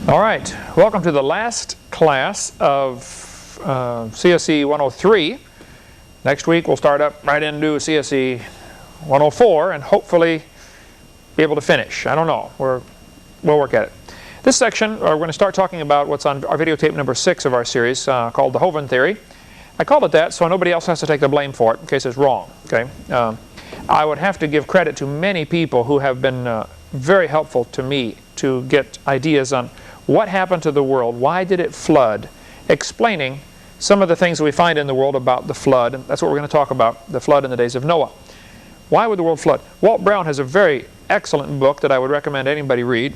All right, welcome to the last class of CSE 103. Next week we'll start up right into CSE 104 and hopefully be able to finish. I don't know, we'll work at it. This section, we're going to start talking about what's on our videotape number 6 of our series called the Hovind Theory. I called it that so nobody else has to take the blame for it in case it's wrong. Okay? I would have to give credit to many people who have been very helpful to me to get ideas on what happened to the world, why did it flood, explaining some of the things we find in the world about the flood. And that's what we're going to talk about, the flood in the days of Noah. Why would the world flood? Walt Brown has a very excellent book that I would recommend anybody read.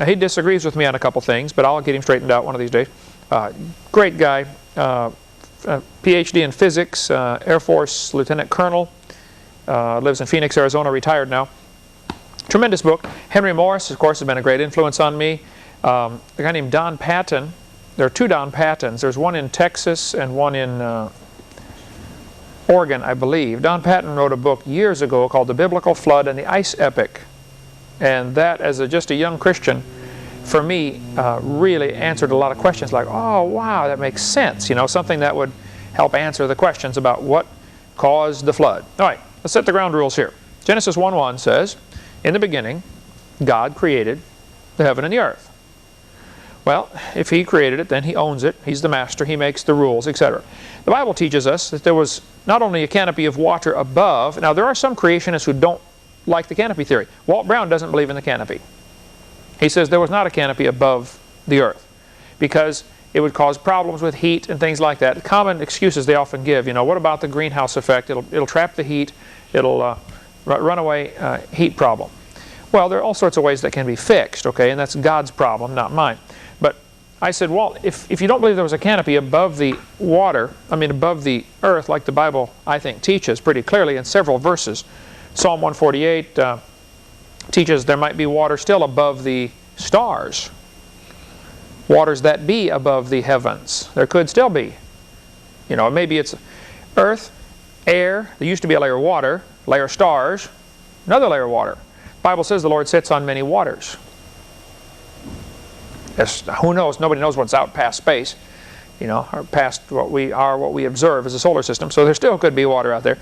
He disagrees with me on a couple things, but I'll get him straightened out one of these days. Great guy, PhD in physics, Air Force Lieutenant Colonel, lives in Phoenix, Arizona, retired now. Tremendous book. Henry Morris, of course, has been a great influence on me. A guy named Don Patton. There are two Don Pattons. There's one in Texas and one in Oregon, I believe. Don Patton wrote a book years ago called The Biblical Flood and the Ice Epic. And that, as just a young Christian, for me, really answered a lot of questions like, oh, wow, that makes sense. You know, something that would help answer the questions about what caused the flood. All right, let's set the ground rules here. Genesis 1:1 says, in the beginning, God created the heaven and the earth. Well, if He created it, then He owns it. He's the master. He makes the rules, etc. The Bible teaches us that there was not only a canopy of water above. Now, there are some creationists who don't like the canopy theory. Walt Brown doesn't believe in the canopy. He says there was not a canopy above the earth because it would cause problems with heat and things like that. Common excuses they often give. You know, what about the greenhouse effect? It'll trap the heat. It'll runaway heat problem. Well, there are all sorts of ways that can be fixed, okay, and that's God's problem, not mine. But I said, well, if you don't believe there was a canopy above the water, above the earth, like the Bible, I think, teaches pretty clearly in several verses. Psalm 148 teaches there might be water still above the stars. Waters that be above the heavens. There could still be. You know, maybe it's earth, air, there used to be a layer of water, layer of stars, another layer of water. The Bible says the Lord sits on many waters. Yes, who knows? Nobody knows what's out past space, you know, or past what we observe as a solar system. So there still could be water out there.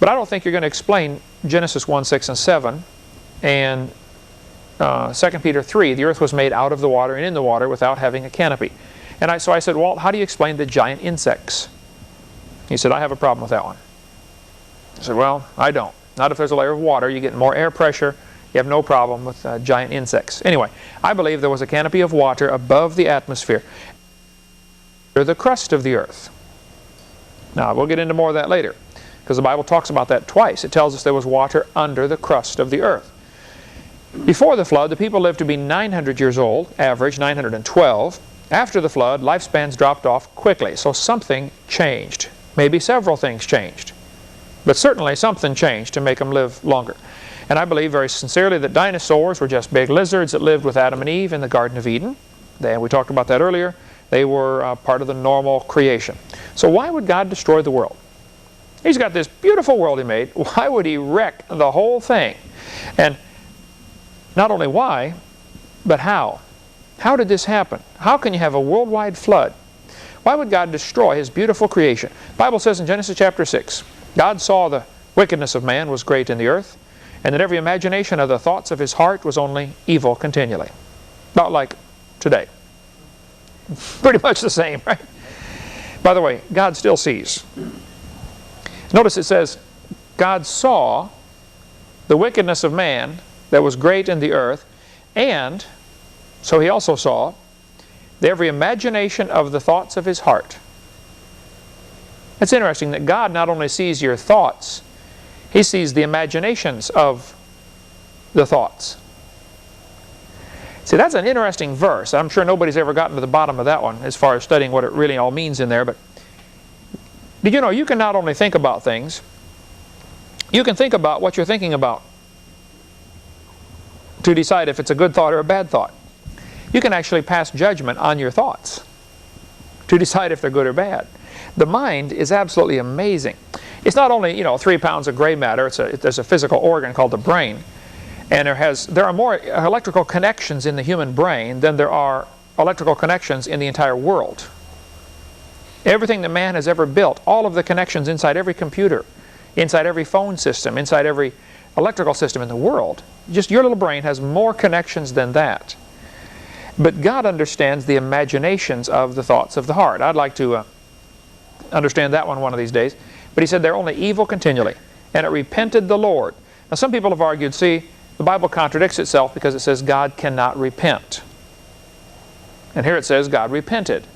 But I don't think you're going to explain Genesis 1:6 and 7 and 2 Peter 3. The earth was made out of the water and in the water without having a canopy. And so I said, Walt, how do you explain the giant insects? He said, I have a problem with that one. I said, well, I don't. Not if there's a layer of water. You get more air pressure. You have no problem with giant insects. Anyway, I believe there was a canopy of water above the atmosphere, under the crust of the earth. Now, we'll get into more of that later, because the Bible talks about that twice. It tells us there was water under the crust of the earth. Before the flood, the people lived to be 900 years old, average 912. After the flood, lifespans dropped off quickly, so something changed. Maybe several things changed. But certainly something changed to make them live longer. And I believe very sincerely that dinosaurs were just big lizards that lived with Adam and Eve in the Garden of Eden. We talked about that earlier. They were part of the normal creation. So why would God destroy the world? He's got this beautiful world He made. Why would He wreck the whole thing? And not only why, but how? How did this happen? How can you have a worldwide flood? Why would God destroy His beautiful creation? The Bible says in Genesis chapter 6, God saw the wickedness of man was great in the earth, and that every imagination of the thoughts of his heart was only evil continually. Not like today. Pretty much the same, right? By the way, God still sees. Notice it says, God saw the wickedness of man that was great in the earth, and so He also saw every imagination of the thoughts of His heart. It's interesting that God not only sees your thoughts, He sees the imaginations of the thoughts. See, that's an interesting verse. I'm sure nobody's ever gotten to the bottom of that one as far as studying what it really all means in there. But did you know you can not only think about things, you can think about what you're thinking about to decide if it's a good thought or a bad thought. You can actually pass judgment on your thoughts to decide if they're good or bad. The mind is absolutely amazing. It's not only, 3 pounds of gray matter. There's a physical organ called the brain. And there are more electrical connections in the human brain than there are electrical connections in the entire world. Everything that man has ever built, all of the connections inside every computer, inside every phone system, inside every electrical system in the world, just your little brain has more connections than that. But God understands the imaginations of the thoughts of the heart. I'd like to understand that one of these days. But he said they're only evil continually. And it repented the Lord. Now some people have argued, see, the Bible contradicts itself because it says God cannot repent. And here it says God repented.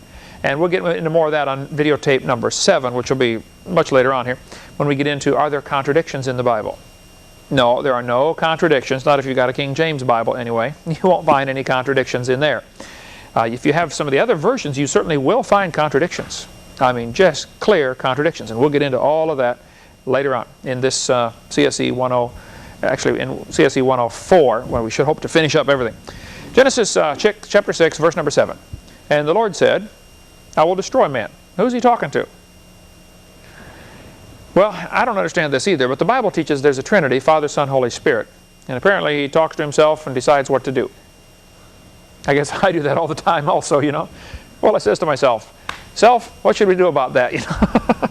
And we'll get into more of that on videotape number 7, which will be much later on here, when we get into, are there contradictions in the Bible? No, there are no contradictions, not if you've got a King James Bible anyway. You won't find any contradictions in there. If you have some of the other versions, you certainly will find contradictions. I mean, just clear contradictions. And we'll get into all of that later on in this CSE 10, actually in CSE 104, when we should hope to finish up everything. Genesis chapter 6, verse number 7. And the Lord said, I will destroy man. Who's he talking to? Well, I don't understand this either, but the Bible teaches there's a Trinity, Father, Son, Holy Spirit. And apparently he talks to himself and decides what to do. I guess I do that all the time also, you know. Well, I says to myself, self, what should we do about that, you know?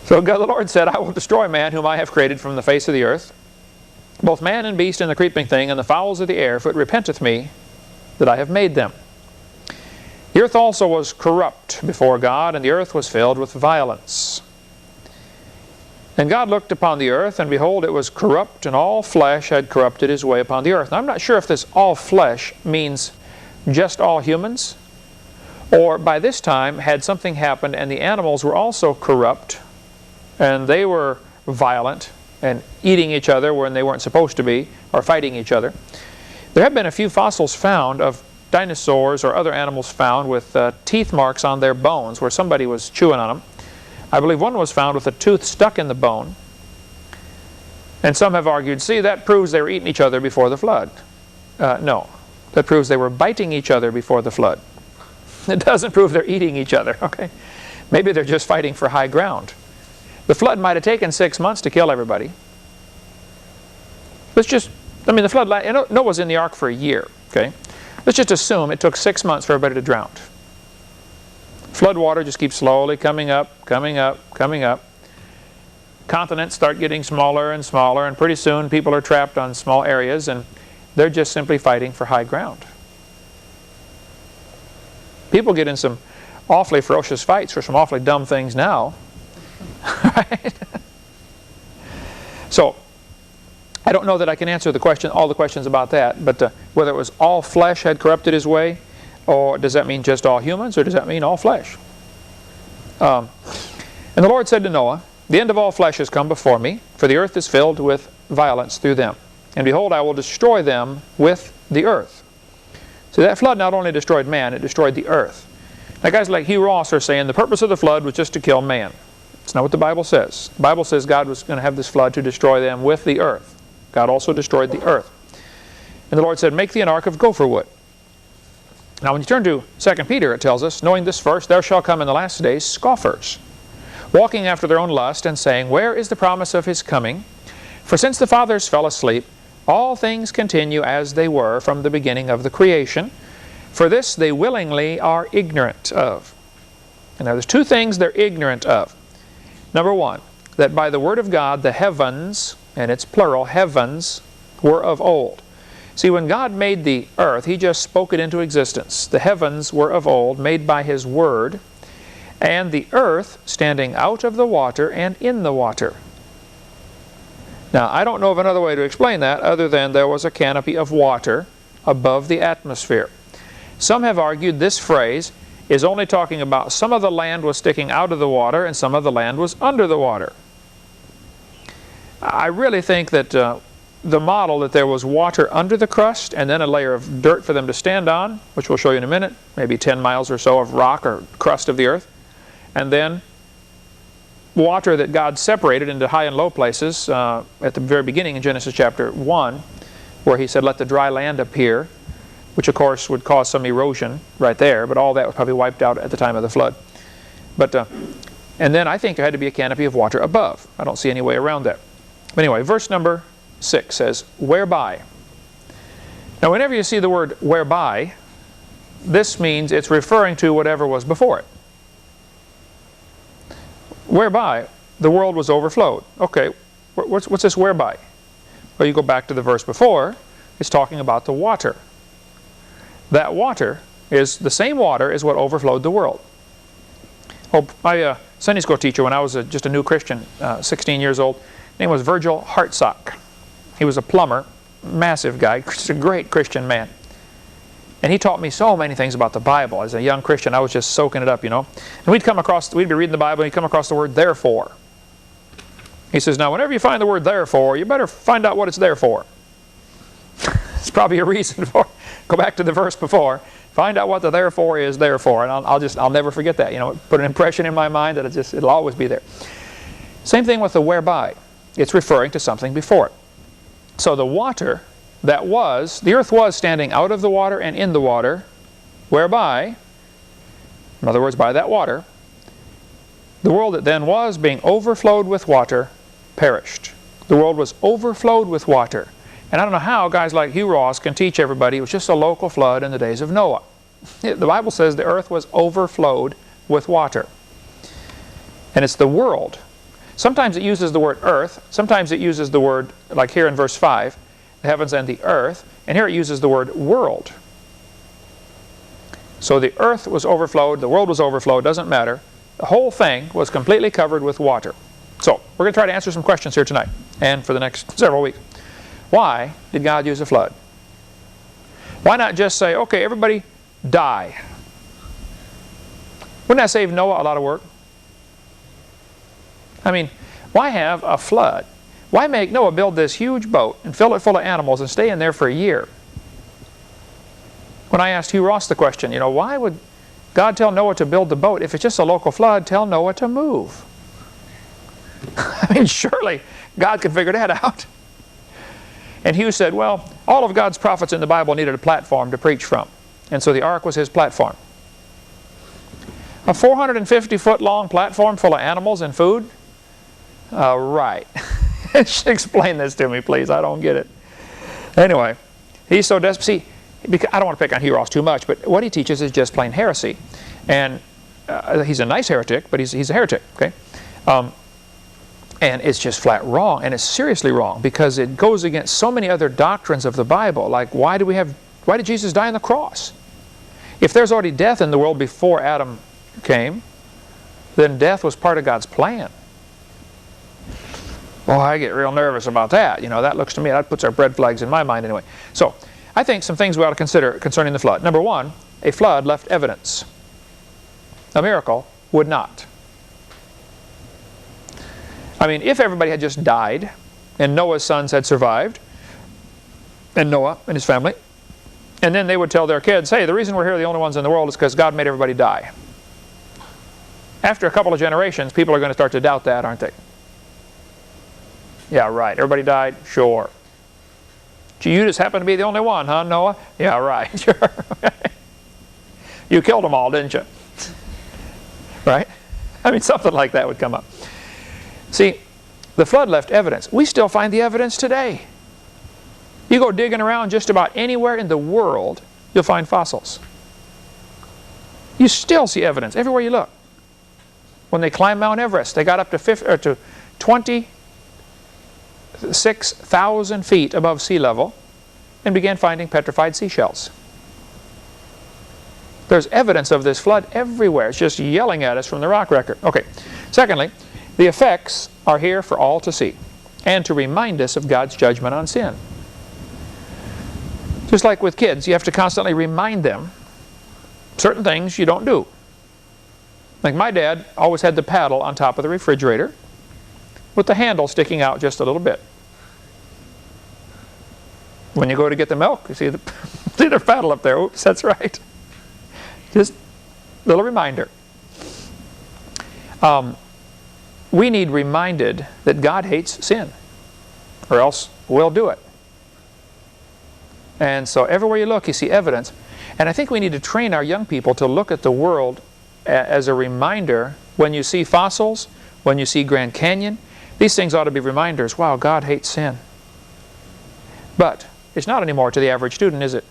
So God the Lord said, I will destroy man whom I have created from the face of the earth, both man and beast and the creeping thing and the fowls of the air, for it repenteth me that I have made them. The earth also was corrupt before God, and the earth was filled with violence. And God looked upon the earth, and behold, it was corrupt, and all flesh had corrupted his way upon the earth. Now, I'm not sure if this all flesh means just all humans, or by this time had something happened and the animals were also corrupt, and they were violent and eating each other when they weren't supposed to be, or fighting each other. There have been a few fossils found of dinosaurs or other animals found with teeth marks on their bones where somebody was chewing on them. I believe one was found with a tooth stuck in the bone. And some have argued, see, that proves they were eating each other before the flood. No, that proves they were biting each other before the flood. It doesn't prove they're eating each other, okay? Maybe they're just fighting for high ground. The flood might have taken 6 months to kill everybody. Let's just, I mean, the flood, Noah was in the ark for a year, okay? Let's just assume it took 6 months for everybody to drown. Flood water just keeps slowly coming up, coming up, coming up. Continents start getting smaller and smaller, and pretty soon people are trapped on small areas, and they're just simply fighting for high ground. People get in some awfully ferocious fights for some awfully dumb things now. Right? So, I don't know that I can answer the question, all the questions about that, but whether it was all flesh had corrupted his way, or does that mean just all humans, or does that mean all flesh? And the Lord said to Noah, the end of all flesh has come before me, for the earth is filled with violence through them. And behold, I will destroy them with the earth. So that flood not only destroyed man, it destroyed the earth. Now guys like Hugh Ross are saying the purpose of the flood was just to kill man. It's not what the Bible says. The Bible says God was going to have this flood to destroy them with the earth. God also destroyed the earth. And the Lord said, make thee an ark of gopher wood. Now when you turn to 2 Peter, it tells us, knowing this first, there shall come in the last days scoffers, walking after their own lust, and saying, where is the promise of his coming? For since the fathers fell asleep, all things continue as they were from the beginning of the creation. For this they willingly are ignorant of. And now there's two things they're ignorant of. Number one, that by the word of God the heavens, and it's plural, heavens, were of old. See, when God made the earth, he just spoke it into existence. The heavens were of old, made by his word, and the earth standing out of the water and in the water. Now, I don't know of another way to explain that other than there was a canopy of water above the atmosphere. Some have argued this phrase is only talking about some of the land was sticking out of the water and some of the land was under the water. I really think that the model that there was water under the crust and then a layer of dirt for them to stand on, which we'll show you in a minute, maybe 10 miles or so of rock or crust of the earth, and then water that God separated into high and low places at the very beginning in Genesis chapter 1, where he said, let the dry land appear, which of course would cause some erosion right there, but all that was probably wiped out at the time of the flood. But and then I think there had to be a canopy of water above. I don't see any way around that. But anyway, verse number 6 says, whereby. Now whenever you see the word whereby, this means it's referring to whatever was before it. Whereby the world was overflowed. Okay, what's this whereby? Well, you go back to the verse before, it's talking about the water. That water is the same water as what overflowed the world. Oh, my Sunday school teacher, when I was just a new Christian, 16 years old, his name was Virgil Hartsock. He was a plumber, massive guy, just a great Christian man. And he taught me so many things about the Bible. As a young Christian, I was just soaking it up, you know. And we'd be reading the Bible, and he'd come across the word therefore. He says, now whenever you find the word therefore, you better find out what it's there for. It's probably a reason for it. Go back to the verse before. Find out what the therefore is there for. And I'll never forget that. You know, put an impression in my mind that it'll always be there. Same thing with the whereby. It's referring to something before it. So the water the earth was standing out of the water and in the water, whereby, in other words, by that water, the world that then was being overflowed with water perished. The world was overflowed with water. And I don't know how guys like Hugh Ross can teach everybody it was just a local flood in the days of Noah. The Bible says the earth was overflowed with water. And it's the world. Sometimes it uses the word earth. Sometimes it uses the word, like here in verse 5, the heavens and the earth. And here it uses the word world. So the earth was overflowed, the world was overflowed, doesn't matter. The whole thing was completely covered with water. So we're going to try to answer some questions here tonight and for the next several weeks. Why did God use a flood? Why not just say, okay, everybody die? Wouldn't that save Noah a lot of work? I mean, why have a flood? Why make Noah build this huge boat and fill it full of animals and stay in there for a year? When I asked Hugh Ross the question, you know, why would God tell Noah to build the boat? If it's just a local flood, tell Noah to move. I mean, surely God could figure that out. And Hugh said, well, all of God's prophets in the Bible needed a platform to preach from. And so the ark was his platform. A 450-foot long platform full of animals and food? Right. Explain this to me, please. I don't get it. Anyway, he's so desperate. See, because I don't want to pick on Hugh Ross too much, but what he teaches is just plain heresy. And he's a nice heretic, but he's a heretic, okay? And it's just flat wrong, and it's seriously wrong, because it goes against so many other doctrines of the Bible. Like, why did Jesus die on the cross? If there's already death in the world before Adam came, then death was part of God's plan. Well, I get real nervous about that. You know, that looks to me, that puts our red flags in my mind anyway. So, I think some things we ought to consider concerning the flood. Number one, a flood left evidence. A miracle would not. I mean, if everybody had just died, and Noah's sons had survived, and Noah and his family, and then they would tell their kids, hey, the reason we're here the only ones in the world is because God made everybody die. After a couple of generations, people are going to start to doubt that, aren't they? Yeah, right. Everybody died? Sure. You just happen to be the only one, huh, Noah? Yeah, right. Sure. You killed them all, didn't you? Right? I mean, something like that would come up. See, the flood left evidence. We still find the evidence today. You go digging around just about anywhere in the world, you'll find fossils. You still see evidence everywhere you look. When they climbed Mount Everest, they got up to 26,000 feet above sea level and began finding petrified seashells. There's evidence of this flood everywhere. It's just yelling at us from the rock record. Okay. Secondly, the effects are here for all to see and to remind us of God's judgment on sin. Just like with kids, you have to constantly remind them certain things you don't do. Like my dad always had the paddle on top of the refrigerator with the handle sticking out just a little bit. When you go to get the milk, you see the paddle up there. Oops, that's right. Just a little reminder. We need reminded that God hates sin, or else we'll do it. And so everywhere you look, you see evidence. And I think we need to train our young people to look at the world as a reminder. When you see fossils, when you see Grand Canyon, these things ought to be reminders. Wow, God hates sin. But it's not anymore to the average student, is it?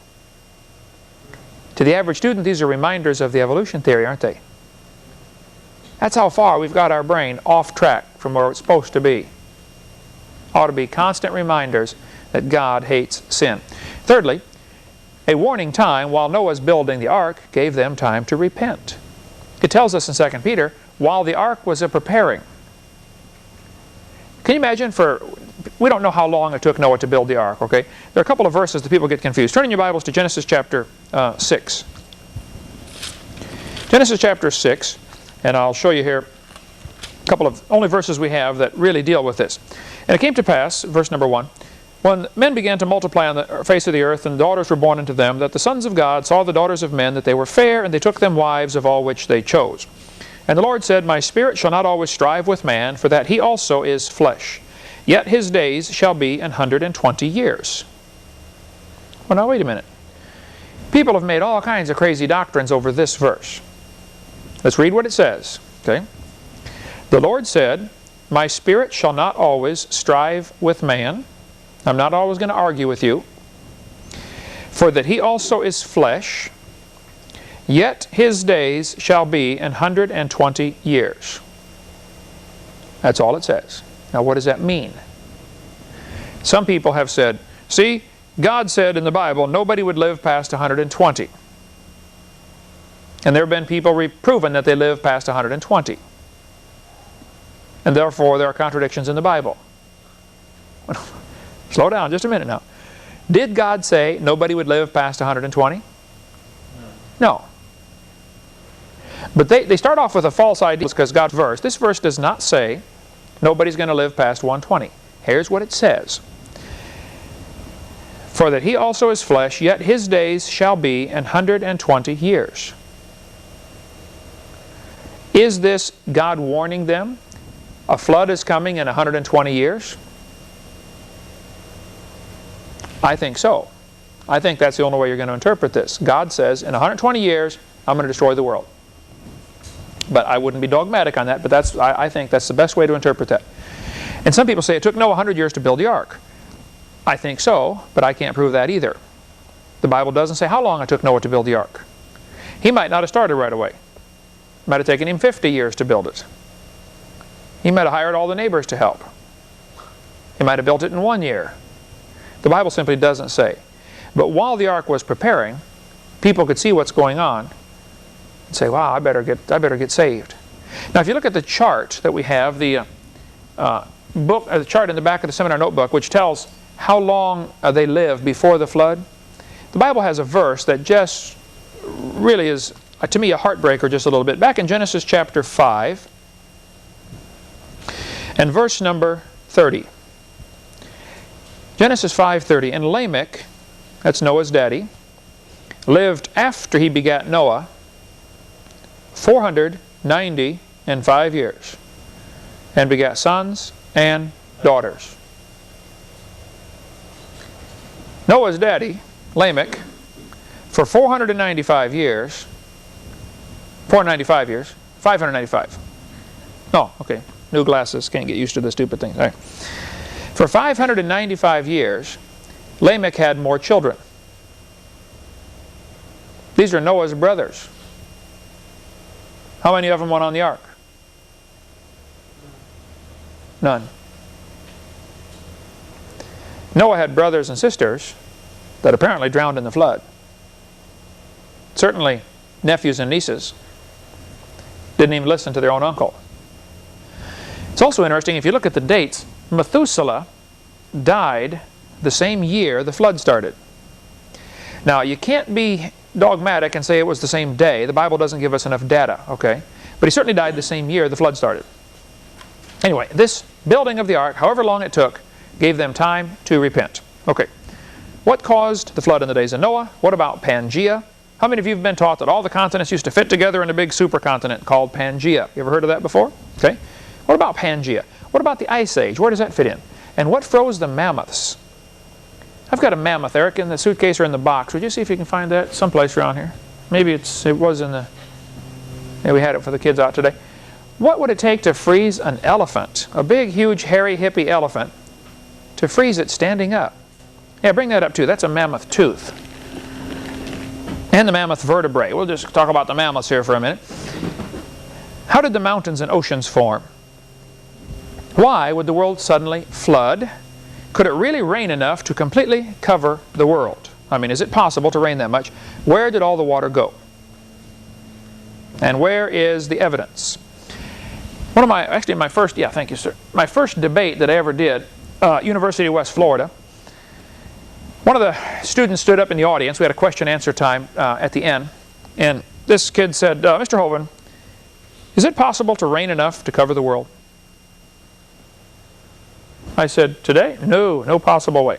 To the average student, these are reminders of the evolution theory, aren't they? That's how far we've got our brain off track from where it's supposed to be. Ought to be constant reminders that God hates sin. Thirdly, a warning time while Noah's building the ark gave them time to repent. It tells us in 2 Peter, while the ark was preparing. Can you imagine we don't know how long it took Noah to build the ark, okay? There are a couple of verses that people get confused. Turn in your Bibles to Genesis chapter 6. Genesis chapter 6, and I'll show you here a couple of only verses we have that really deal with this. And it came to pass, verse number 1, when men began to multiply on the face of the earth, and daughters were born unto them, that the sons of God saw the daughters of men, that they were fair, and they took them wives of all which they chose. And the Lord said, My spirit shall not always strive with man, for that he also is flesh. Yet his days shall be 120 years. Well, now wait a minute. People have made all kinds of crazy doctrines over this verse. Let's read what it says. Okay? The Lord said, My spirit shall not always strive with man. I'm not always going to argue with you. For that he also is flesh. Yet his days shall be 120 years. That's all it says. Now what does that mean? Some people have said, see, God said in the Bible nobody would live past 120. And there have been people proven that they live past 120. And therefore there are contradictions in the Bible. Slow down just a minute now. Did God say nobody would live past 120? No. But they start off with a false idea because God's verse. This verse does not say nobody's going to live past 120. Here's what it says. For that he also is flesh, yet his days shall be 120 years. Is this God warning them? A flood is coming in 120 years? I think so. I think that's the only way you're going to interpret this. God says, in 120 years, I'm going to destroy the world. But I wouldn't be dogmatic on that, but I think that's the best way to interpret that. And some people say it took Noah 100 years to build the ark. I think so, but I can't prove that either. The Bible doesn't say how long it took Noah to build the ark. He might not have started right away. It might have taken him 50 years to build it. He might have hired all the neighbors to help. He might have built it in 1 year. The Bible simply doesn't say. But while the ark was preparing, people could see what's going on and say, wow, I better get saved. Now if you look at the chart that we have, the chart in the back of the seminar notebook, which tells how long they lived before the flood, the Bible has a verse that just really is, to me, a heartbreaker just a little bit. Back in Genesis chapter 5 and verse number 30. Genesis 5:30, and Lamech, that's Noah's daddy, lived after he begat Noah 495 years, and begat sons and daughters. Noah's daddy, Lamech, for 595 years, oh, okay, new glasses, can't get used to the stupid thing. All right. For 595 years, Lamech had more children. These are Noah's brothers. How many of them went on the ark? None. Noah had brothers and sisters that apparently drowned in the flood. Certainly nephews and nieces didn't even listen to their own uncle. It's also interesting, if you look at the dates, Methuselah died the same year the flood started. Now you can't be dogmatic and say it was the same day. The Bible doesn't give us enough data, okay? But he certainly died the same year the flood started. Anyway, this building of the ark, however long it took, gave them time to repent. Okay, what caused the flood in the days of Noah? What about Pangea? How many of you have been taught that all the continents used to fit together in a big supercontinent called Pangea? You ever heard of that before? Okay. What about Pangea? What about the Ice Age? Where does that fit in? And what froze the mammoths? I've got a mammoth, Eric, in the suitcase or in the box. Would you see if you can find that someplace around here? Maybe it was in the... Yeah, we had it for the kids out today. What would it take to freeze an elephant, a big, huge, hairy, hippie elephant, to freeze it standing up? Yeah, bring that up too. That's a mammoth tooth. And the mammoth vertebrae. We'll just talk about the mammoths here for a minute. How did the mountains and oceans form? Why would the world suddenly flood? Could it really rain enough to completely cover the world? I mean, is it possible to rain that much? Where did all the water go? And where is the evidence? One of my, actually my first, yeah, thank you, sir. My first debate that I ever did, University of West Florida, one of the students stood up in the audience. We had a question-answer time at the end. And this kid said, Mr. Hovind, is it possible to rain enough to cover the world? I said, today? No, no possible way.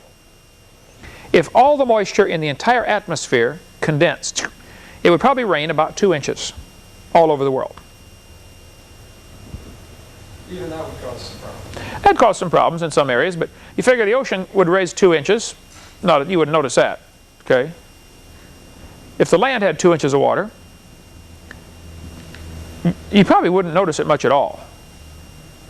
If all the moisture in the entire atmosphere condensed, it would probably rain about 2 inches all over the world. Even that would cause some problems. That'd cause some problems in some areas, but you figure the ocean would raise 2 inches. You wouldn't notice that, okay? If the land had 2 inches of water, you probably wouldn't notice it much at all.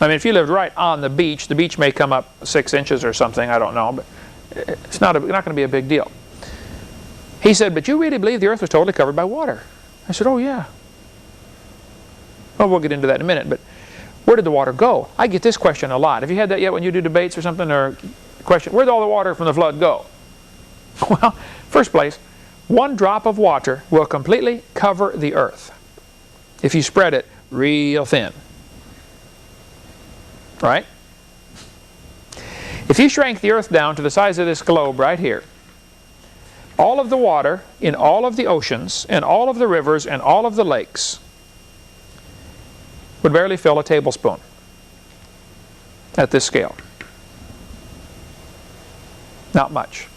I mean, if you lived right on the beach may come up 6 inches or something, I don't know, but it's not going to be a big deal. He said, but you really believe the earth was totally covered by water? I said, oh yeah. Well, we'll get into that in a minute, but where did the water go? I get this question a lot. Have you had that yet when you do debates or something, or question, where did all the water from the flood go? Well, first place, 1 drop of water will completely cover the earth if you spread it real thin. Right? If you shrank the earth down to the size of this globe right here, all of the water in all of the oceans and all of the rivers and all of the lakes would barely fill a tablespoon at this scale. Not much.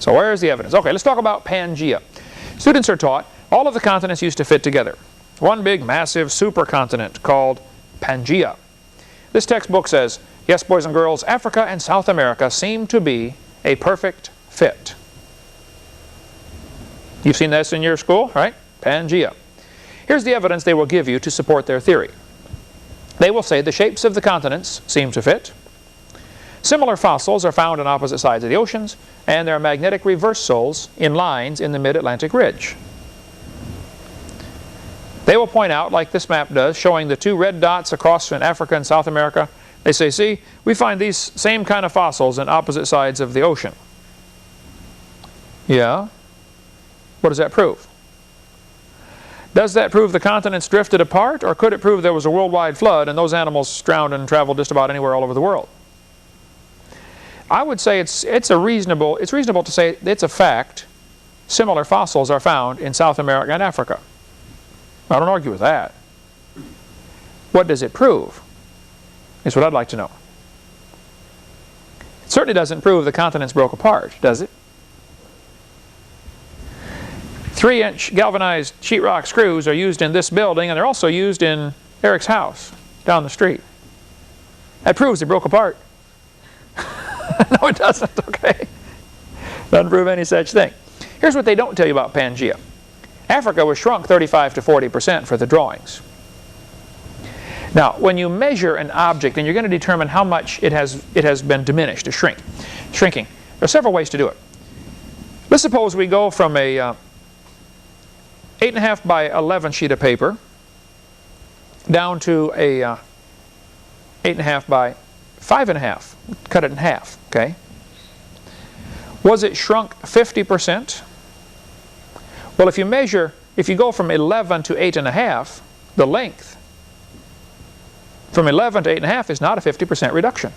So where is the evidence? Okay, let's talk about Pangea. Students are taught all of the continents used to fit together. One big, massive supercontinent called Pangea. This textbook says, yes, boys and girls, Africa and South America seem to be a perfect fit. You've seen this in your school, right? Pangea. Here's the evidence they will give you to support their theory. They will say the shapes of the continents seem to fit. Similar fossils are found on opposite sides of the oceans, and there are magnetic reversals in lines in the mid-Atlantic ridge. They will point out, like this map does, showing the 2 red dots across in Africa and South America. They say, see, we find these same kind of fossils on opposite sides of the ocean. Yeah? What does that prove? Does that prove the continents drifted apart, or could it prove there was a worldwide flood and those animals drowned and traveled just about anywhere all over the world? I would say it's reasonable to say it's a fact. Similar fossils are found in South America and Africa. I don't argue with that. What does it prove? Is what I'd like to know. It certainly doesn't prove the continents broke apart, does it? 3-inch galvanized sheetrock screws are used in this building, and they're also used in Eric's house down the street. That proves they broke apart. No, it doesn't, okay? Doesn't prove any such thing. Here's what they don't tell you about Pangea. Africa was shrunk 35 to 40% for the drawings. Now, when you measure an object, and you're going to determine how much it has been diminished, shrinking, there are several ways to do it. Let's suppose we go from a 8.5 by 11 sheet of paper down to a 8.5 by 5.5. Cut it in half, okay? Was it shrunk 50%? Well, if you go from 11 to 8.5, the length from 11 to 8.5 is not a 50% reduction,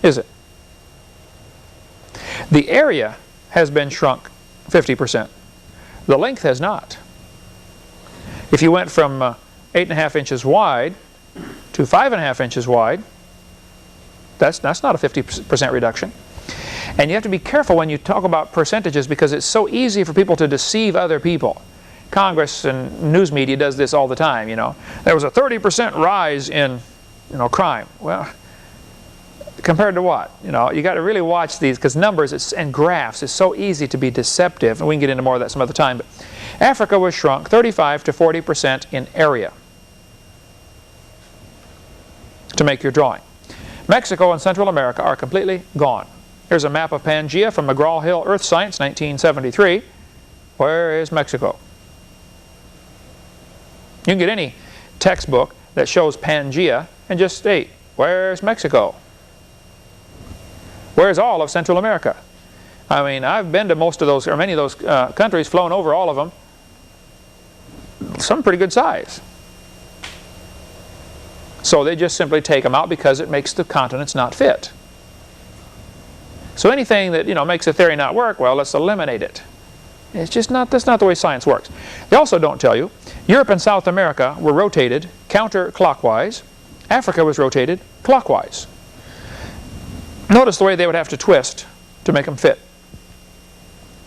is it? The area has been shrunk 50%. The length has not. If you went from 8.5 inches wide to 5.5 inches wide, that's not a 50% reduction. And you have to be careful when you talk about percentages, because it's so easy for people to deceive other people. Congress and news media does this all the time, you know. There was a 30% rise in, crime. Well, compared to what? You got to really watch these, because numbers and graphs is so easy to be deceptive, and we can get into more of that some other time. But Africa was shrunk 35 to 40% in area to make your drawing. Mexico and Central America are completely gone. Here's a map of Pangaea from McGraw-Hill Earth Science, 1973. Where is Mexico? You can get any textbook that shows Pangaea and just state, where's Mexico? Where's all of Central America? I mean, I've been to most of those, or many of those countries, flown over all of them. Some pretty good size. So they just simply take them out because it makes the continents not fit. So anything that, makes a theory not work, well, let's eliminate it. It's just not, that's not the way science works. They also don't tell you, Europe and South America were rotated counterclockwise. Africa was rotated clockwise. Notice the way they would have to twist to make them fit.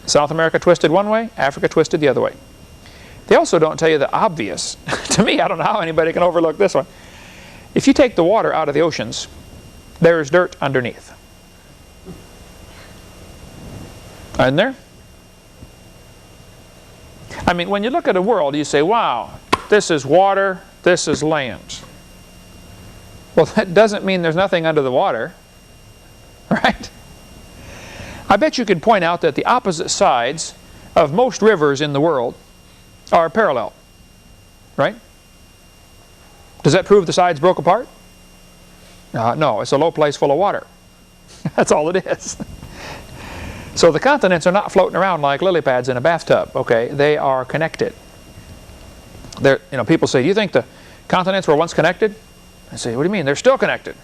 South America twisted one way, Africa twisted the other way. They also don't tell you the obvious. To me, I don't know how anybody can overlook this one. If you take the water out of the oceans, there is dirt underneath. Isn't there? I mean, when you look at a world, you say, wow, this is water, this is land. Well, that doesn't mean there's nothing under the water, right? I bet you could point out that the opposite sides of most rivers in the world are parallel, right? Does that prove the sides broke apart? No, it's a low place full of water. That's all it is. So the continents are not floating around like lily pads in a bathtub, okay? They are connected. People say, do you think the continents were once connected? I say, what do you mean? They're still connected.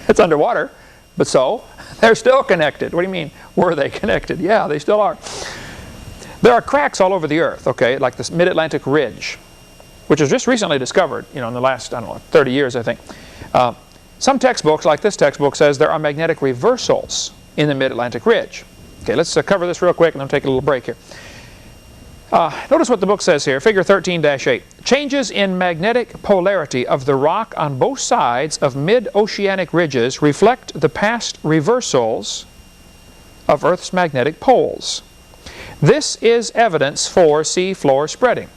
It's underwater, but so, they're still connected. What do you mean, were they connected? Yeah, they still are. There are cracks all over the earth, okay, like this mid-Atlantic ridge, which was just recently discovered, in the last, 30 years, I think. Some textbooks, like this textbook, says there are magnetic reversals in the mid-Atlantic ridge. Okay, let's cover this real quick and then take a little break here. Notice what the book says here, figure 13-8. Changes in magnetic polarity of the rock on both sides of mid-oceanic ridges reflect the past reversals of Earth's magnetic poles. This is evidence for seafloor spreading.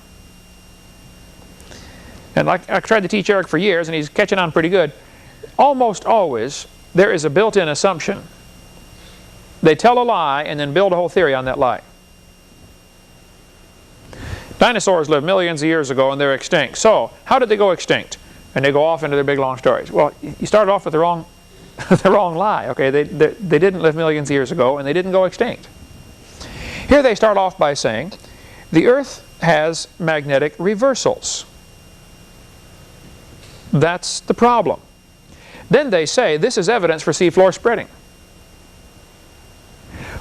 And like I tried to teach Eric for years, and he's catching on pretty good. Almost always, there is a built-in assumption. They tell a lie and then build a whole theory on that lie. Dinosaurs lived millions of years ago and they're extinct. So, how did they go extinct? And they go off into their big long stories. Well, you started off with the wrong, the wrong lie. Okay, they didn't live millions of years ago and they didn't go extinct. Here they start off by saying, the Earth has magnetic reversals. That's the problem. Then they say, this is evidence for seafloor spreading.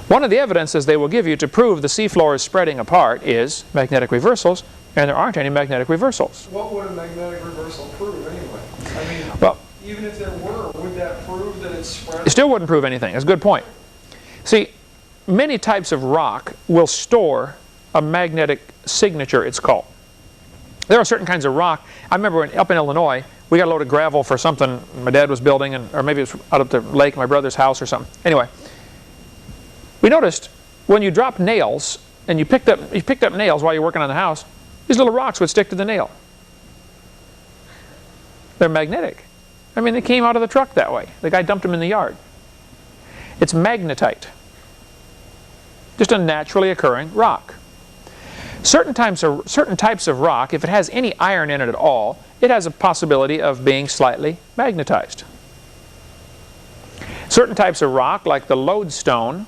One of the evidences they will give you to prove the seafloor is spreading apart is magnetic reversals, and there aren't any magnetic reversals. What would a magnetic reversal prove anyway? I mean, well, even if there were, would that prove that it's spreading? It still wouldn't prove anything. That's a good point. See, many types of rock will store a magnetic signature, it's called. There are certain kinds of rock. I remember up in Illinois, we got a load of gravel for something my dad was building, or maybe it was out at the lake, my brother's house or something. Anyway, we noticed when you dropped nails, and you picked up nails while you're working on the house, these little rocks would stick to the nail. They're magnetic. I mean, they came out of the truck that way. The guy dumped them in the yard. It's magnetite. Just a naturally occurring rock. Certain types of rock, if it has any iron in it at all, it has a possibility of being slightly magnetized. Certain types of rock, like the lodestone,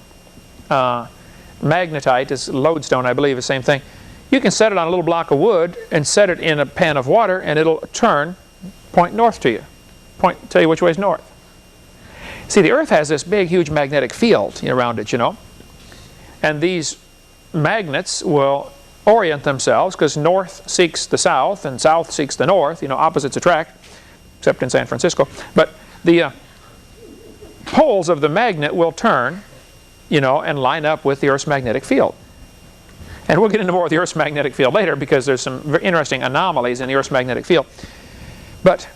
magnetite is lodestone, I believe, the same thing. You can set it on a little block of wood and set it in a pan of water, and it'll turn, point north to you, tell you which way is north. See, the Earth has this big, huge magnetic field around it, and these magnets will orient themselves because north seeks the south and south seeks the north. Opposites attract, except in San Francisco. But the poles of the magnet will turn, and line up with the Earth's magnetic field. And we'll get into more of the Earth's magnetic field later because there's some very interesting anomalies in the Earth's magnetic field. But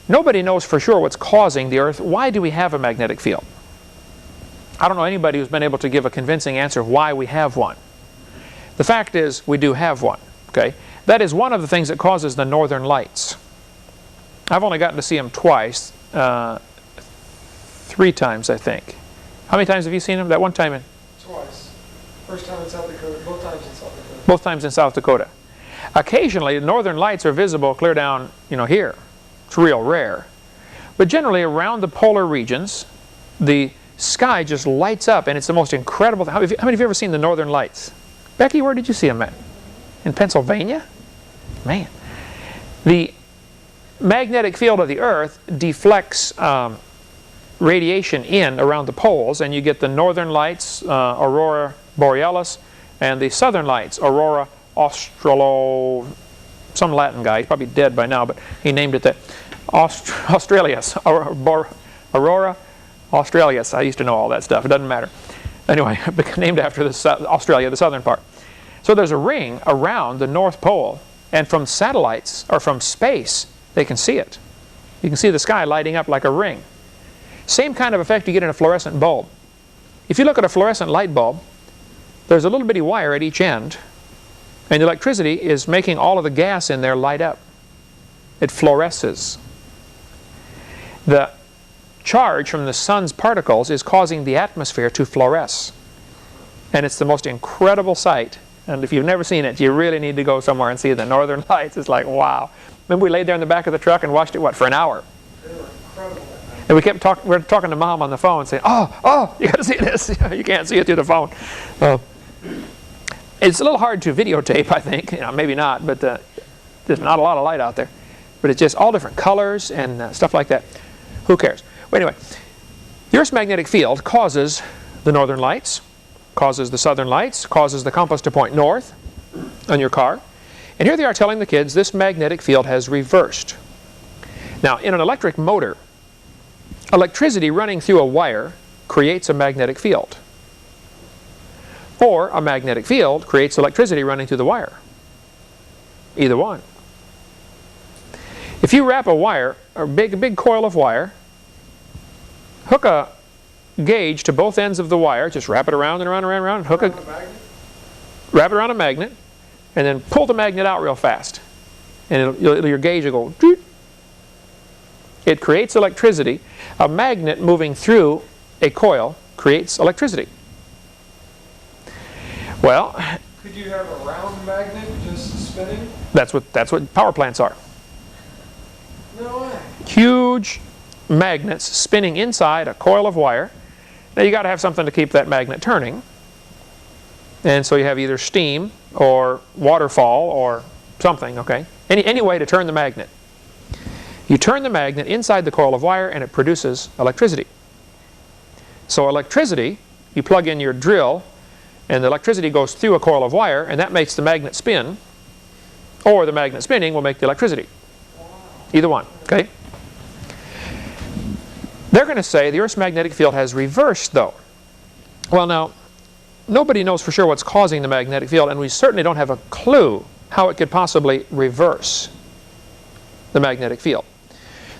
nobody knows for sure what's causing the Earth. Why do we have a magnetic field? I don't know anybody who's been able to give a convincing answer of why we have one. The fact is, we do have one. Okay? That is one of the things that causes the northern lights. I've only gotten to see them twice. 3 times, I think. How many times have you seen them? That one time in? Twice. First time in South Dakota, both times in South Dakota. Both times in South Dakota. Occasionally, the northern lights are visible clear down, here. It's real rare. But generally, around the polar regions, the sky just lights up, and it's the most incredible thing. How many of you ever seen the northern lights? Becky, where did you see them at? In Pennsylvania? Man. The magnetic field of the Earth deflects radiation in around the poles, and you get the northern lights, aurora borealis, and the southern lights, aurora australo, some Latin guy, he's probably dead by now, but he named it that, australis, aurora australis. I used to know all that stuff, it doesn't matter. Anyway, named after Australia, the southern part. So there's a ring around the North Pole, and from satellites, or from space, they can see it. You can see the sky lighting up like a ring. Same kind of effect you get in a fluorescent bulb. If you look at a fluorescent light bulb, there's a little bitty wire at each end, and the electricity is making all of the gas in there light up. It fluoresces. The charge from the sun's particles is causing the atmosphere to fluoresce. And it's the most incredible sight. And if you've never seen it, you really need to go somewhere and see the northern lights. It's like, wow. Remember we laid there in the back of the truck and watched it, what, for an hour? They were incredible. And we were talking to Mom on the phone saying, oh, you got to see this. You can't see it through the phone. It's a little hard to videotape, I think. Maybe not, but there's not a lot of light out there. But it's just all different colors and stuff like that. Who cares? Well, anyway, the Earth's magnetic field causes the northern lights, causes the southern lights, causes the compass to point north on your car. And here they are telling the kids this magnetic field has reversed. Now, in an electric motor, electricity running through a wire creates a magnetic field. Or a magnetic field creates electricity running through the wire. Either one. If you wrap a wire, a big coil of wire, hook a gauge to both ends of the wire, just wrap it around and around and around, and wrap it around a magnet, and then pull the magnet out real fast. And your gauge will go, doot. It creates electricity. A magnet moving through a coil creates electricity. Well, could you have a round magnet just spinning? That's what power plants are. No way. Huge magnets spinning inside a coil of wire. Now you got to have something to keep that magnet turning. And so you have either steam or waterfall or something, okay? Any way to turn the magnet. You turn the magnet inside the coil of wire and it produces electricity. So electricity, you plug in your drill and the electricity goes through a coil of wire and that makes the magnet spin, or the magnet spinning will make the electricity. Either one, okay? They're going to say the Earth's magnetic field has reversed though. Well now, nobody knows for sure what's causing the magnetic field, and we certainly don't have a clue how it could possibly reverse the magnetic field.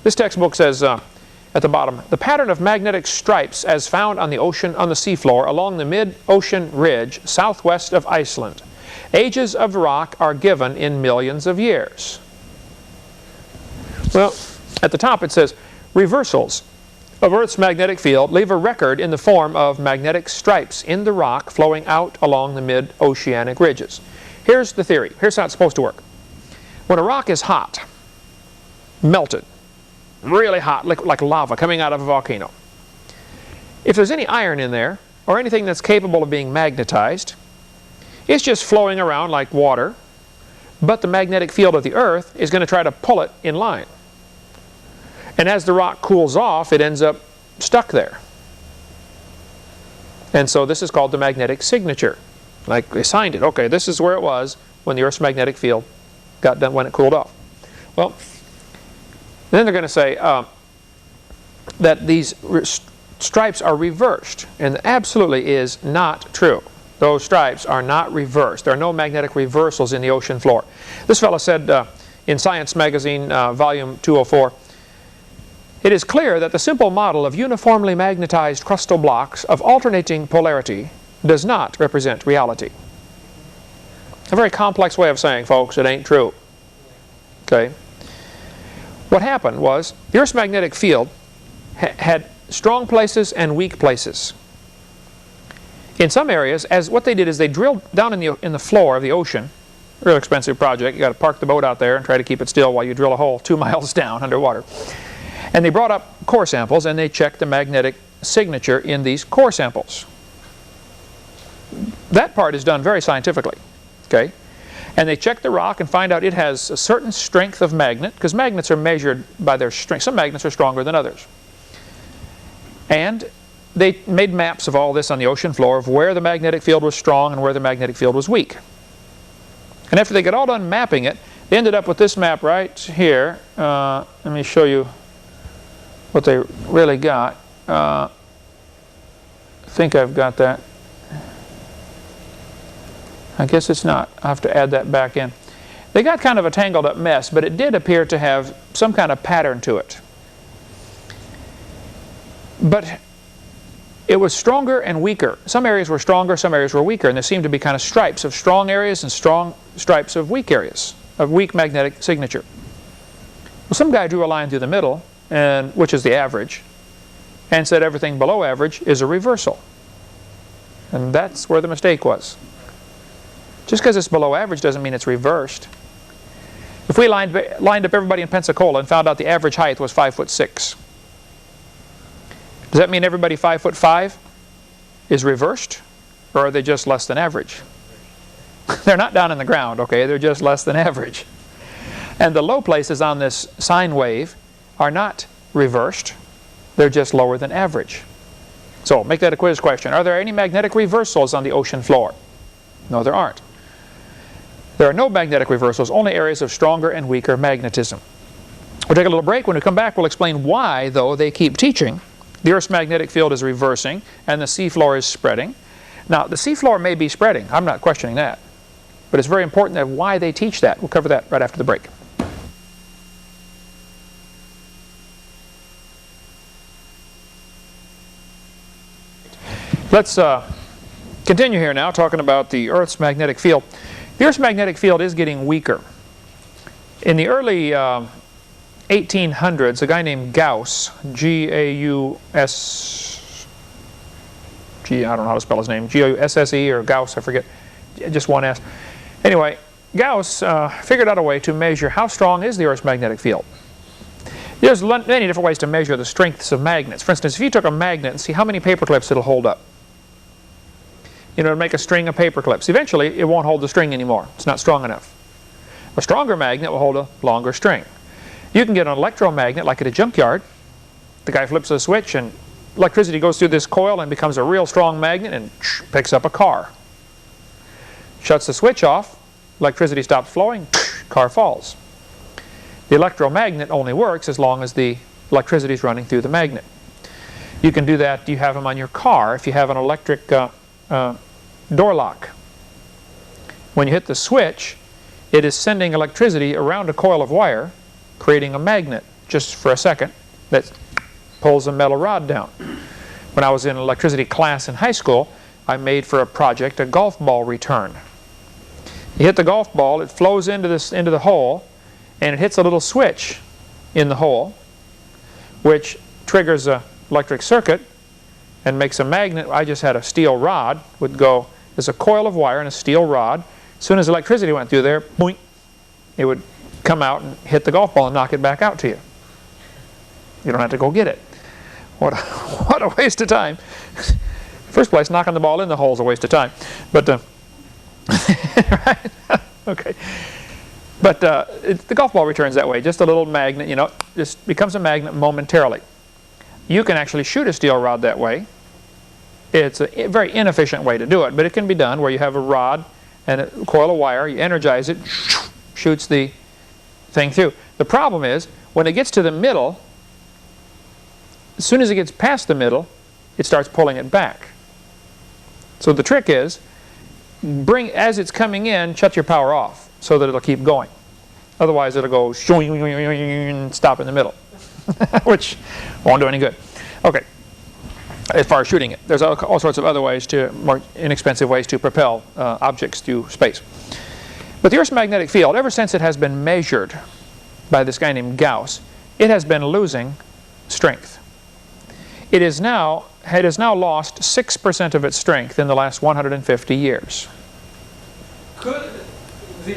This textbook says at the bottom, the pattern of magnetic stripes as found on the seafloor along the mid-ocean ridge southwest of Iceland. Ages of rock are given in millions of years. Well, at the top it says, reversals of Earth's magnetic field leave a record in the form of magnetic stripes in the rock flowing out along the mid-oceanic ridges. Here's the theory. Here's how it's supposed to work. When a rock is hot, melted, really hot, like lava coming out of a volcano, if there's any iron in there, or anything that's capable of being magnetized, it's just flowing around like water, but the magnetic field of the Earth is going to try to pull it in line. And as the rock cools off, it ends up stuck there. And so this is called the magnetic signature. Like they signed it. Okay, this is where it was when the Earth's magnetic field got done, when it cooled off. Well, then they're going to say that these stripes are reversed. And absolutely is not true. Those stripes are not reversed. There are no magnetic reversals in the ocean floor. This fellow said in Science magazine, volume 204, it is clear that the simple model of uniformly magnetized crustal blocks of alternating polarity does not represent reality. A very complex way of saying, folks, it ain't true. Okay? What happened was the Earth's magnetic field had strong places and weak places. In some areas, as what they did is they drilled down in the floor of the ocean. Real expensive project. You got to park the boat out there and try to keep it still while you drill a hole 2 miles down underwater. And they brought up core samples and they checked the magnetic signature in these core samples. That part is done very scientifically. Okay? And they check the rock and find out it has a certain strength of magnet, because magnets are measured by their strength. Some magnets are stronger than others. And they made maps of all this on the ocean floor of where the magnetic field was strong and where the magnetic field was weak. And after they got all done mapping it, they ended up with this map right here. Let me show you what they really got. I think I've got that. I guess it's not. I have to add that back in. They got kind of a tangled up mess, but it did appear to have some kind of pattern to it. But it was stronger and weaker. Some areas were stronger, some areas were weaker, and there seemed to be kind of stripes of strong areas and strong stripes of weak areas, of weak magnetic signature. Well, some guy drew a line through the middle, which is the average, and said everything below average is a reversal. And that's where the mistake was. Just because it's below average doesn't mean it's reversed. If we lined up everybody in Pensacola and found out the average height was 5'6", does that mean everybody 5'5" is reversed? Or are they just less than average? They're not down in the ground, okay? They're just less than average. And the low places on this sine wave are not reversed. They're just lower than average. So, make that a quiz question. Are there any magnetic reversals on the ocean floor? No, there aren't. There are no magnetic reversals, only areas of stronger and weaker magnetism. We'll take a little break. When we come back, we'll explain why, though, they keep teaching the Earth's magnetic field is reversing and the seafloor is spreading. Now, the seafloor may be spreading. I'm not questioning that. But it's very important that why they teach that. We'll cover that right after the break. Let's continue here now, talking about the Earth's magnetic field. The Earth's magnetic field is getting weaker. In the early 1800s, a guy named Gauss, G-A-U-S, I don't know how to spell his name, G-A-U-S-S-E or Gauss, I forget, just one S. Anyway, Gauss figured out a way to measure how strong is the Earth's magnetic field. There's many different ways to measure the strengths of magnets. For instance, if you took a magnet and see how many paper clips it'll hold up. You know, to make a string of paper clips. Eventually, it won't hold the string anymore. It's not strong enough. A stronger magnet will hold a longer string. You can get an electromagnet like at a junkyard. The guy flips a switch and electricity goes through this coil and becomes a real strong magnet and picks up a car. Shuts the switch off, electricity stops flowing, car falls. The electromagnet only works as long as the electricity is running through the magnet. You can do that, you have them on your car if you have an electric door lock. When you hit the switch, it is sending electricity around a coil of wire, creating a magnet just for a second that pulls a metal rod down. When I was in electricity class in high school, I made for a project a golf ball return. You hit the golf ball, it flows into the hole, and it hits a little switch in the hole, which triggers an electric circuit and makes a magnet. I just had a steel rod, would go, there's a coil of wire and a steel rod. As soon as electricity went through there, boink, it would come out and hit the golf ball and knock it back out to you. You don't have to go get it. What a waste of time. First place, knocking the ball in the hole is a waste of time. But, right? Okay. But the golf ball returns that way. Just a little magnet, you know, just becomes a magnet momentarily. You can actually shoot a steel rod that way. It's a very inefficient way to do it, but it can be done where you have a rod and a coil of wire, you energize it, shoots the thing through. The problem is, when it gets to the middle, as soon as it gets past the middle, it starts pulling it back. So the trick is, as it's coming in, shut your power off so that it'll keep going. Otherwise it'll go and stop in the middle, which won't do any good. Okay, as far as shooting it. There's all sorts of other ways, more inexpensive ways to propel objects through space. But the Earth's magnetic field, ever since it has been measured by this guy named Gauss, it has been losing strength. it has now lost 6% of its strength in the last 150 years. Could the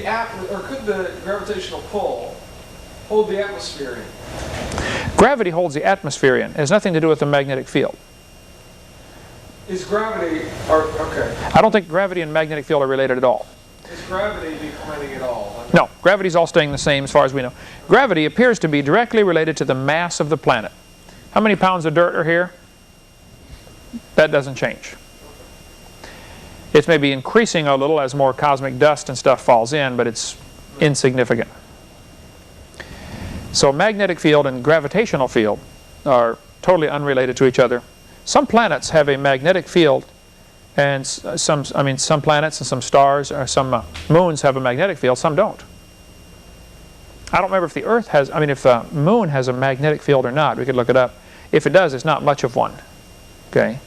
gravitational pull hold the atmosphere in? Gravity holds the atmosphere in. It has nothing to do with the magnetic field. Is gravity, okay. I don't think gravity and magnetic field are related at all. Is gravity declining at all? No, gravity's all staying the same as far as we know. Gravity appears to be directly related to the mass of the planet. How many pounds of dirt are here? That doesn't change. It's maybe increasing a little as more cosmic dust and stuff falls in, but it's insignificant. So magnetic field and gravitational field are totally unrelated to each other. Some planets have a magnetic field, and some planets and some stars or some moons have a magnetic field, some don't. I don't remember if the Earth has, if the moon has a magnetic field or not. We could look it up. If it does, it's not much of one. Okay.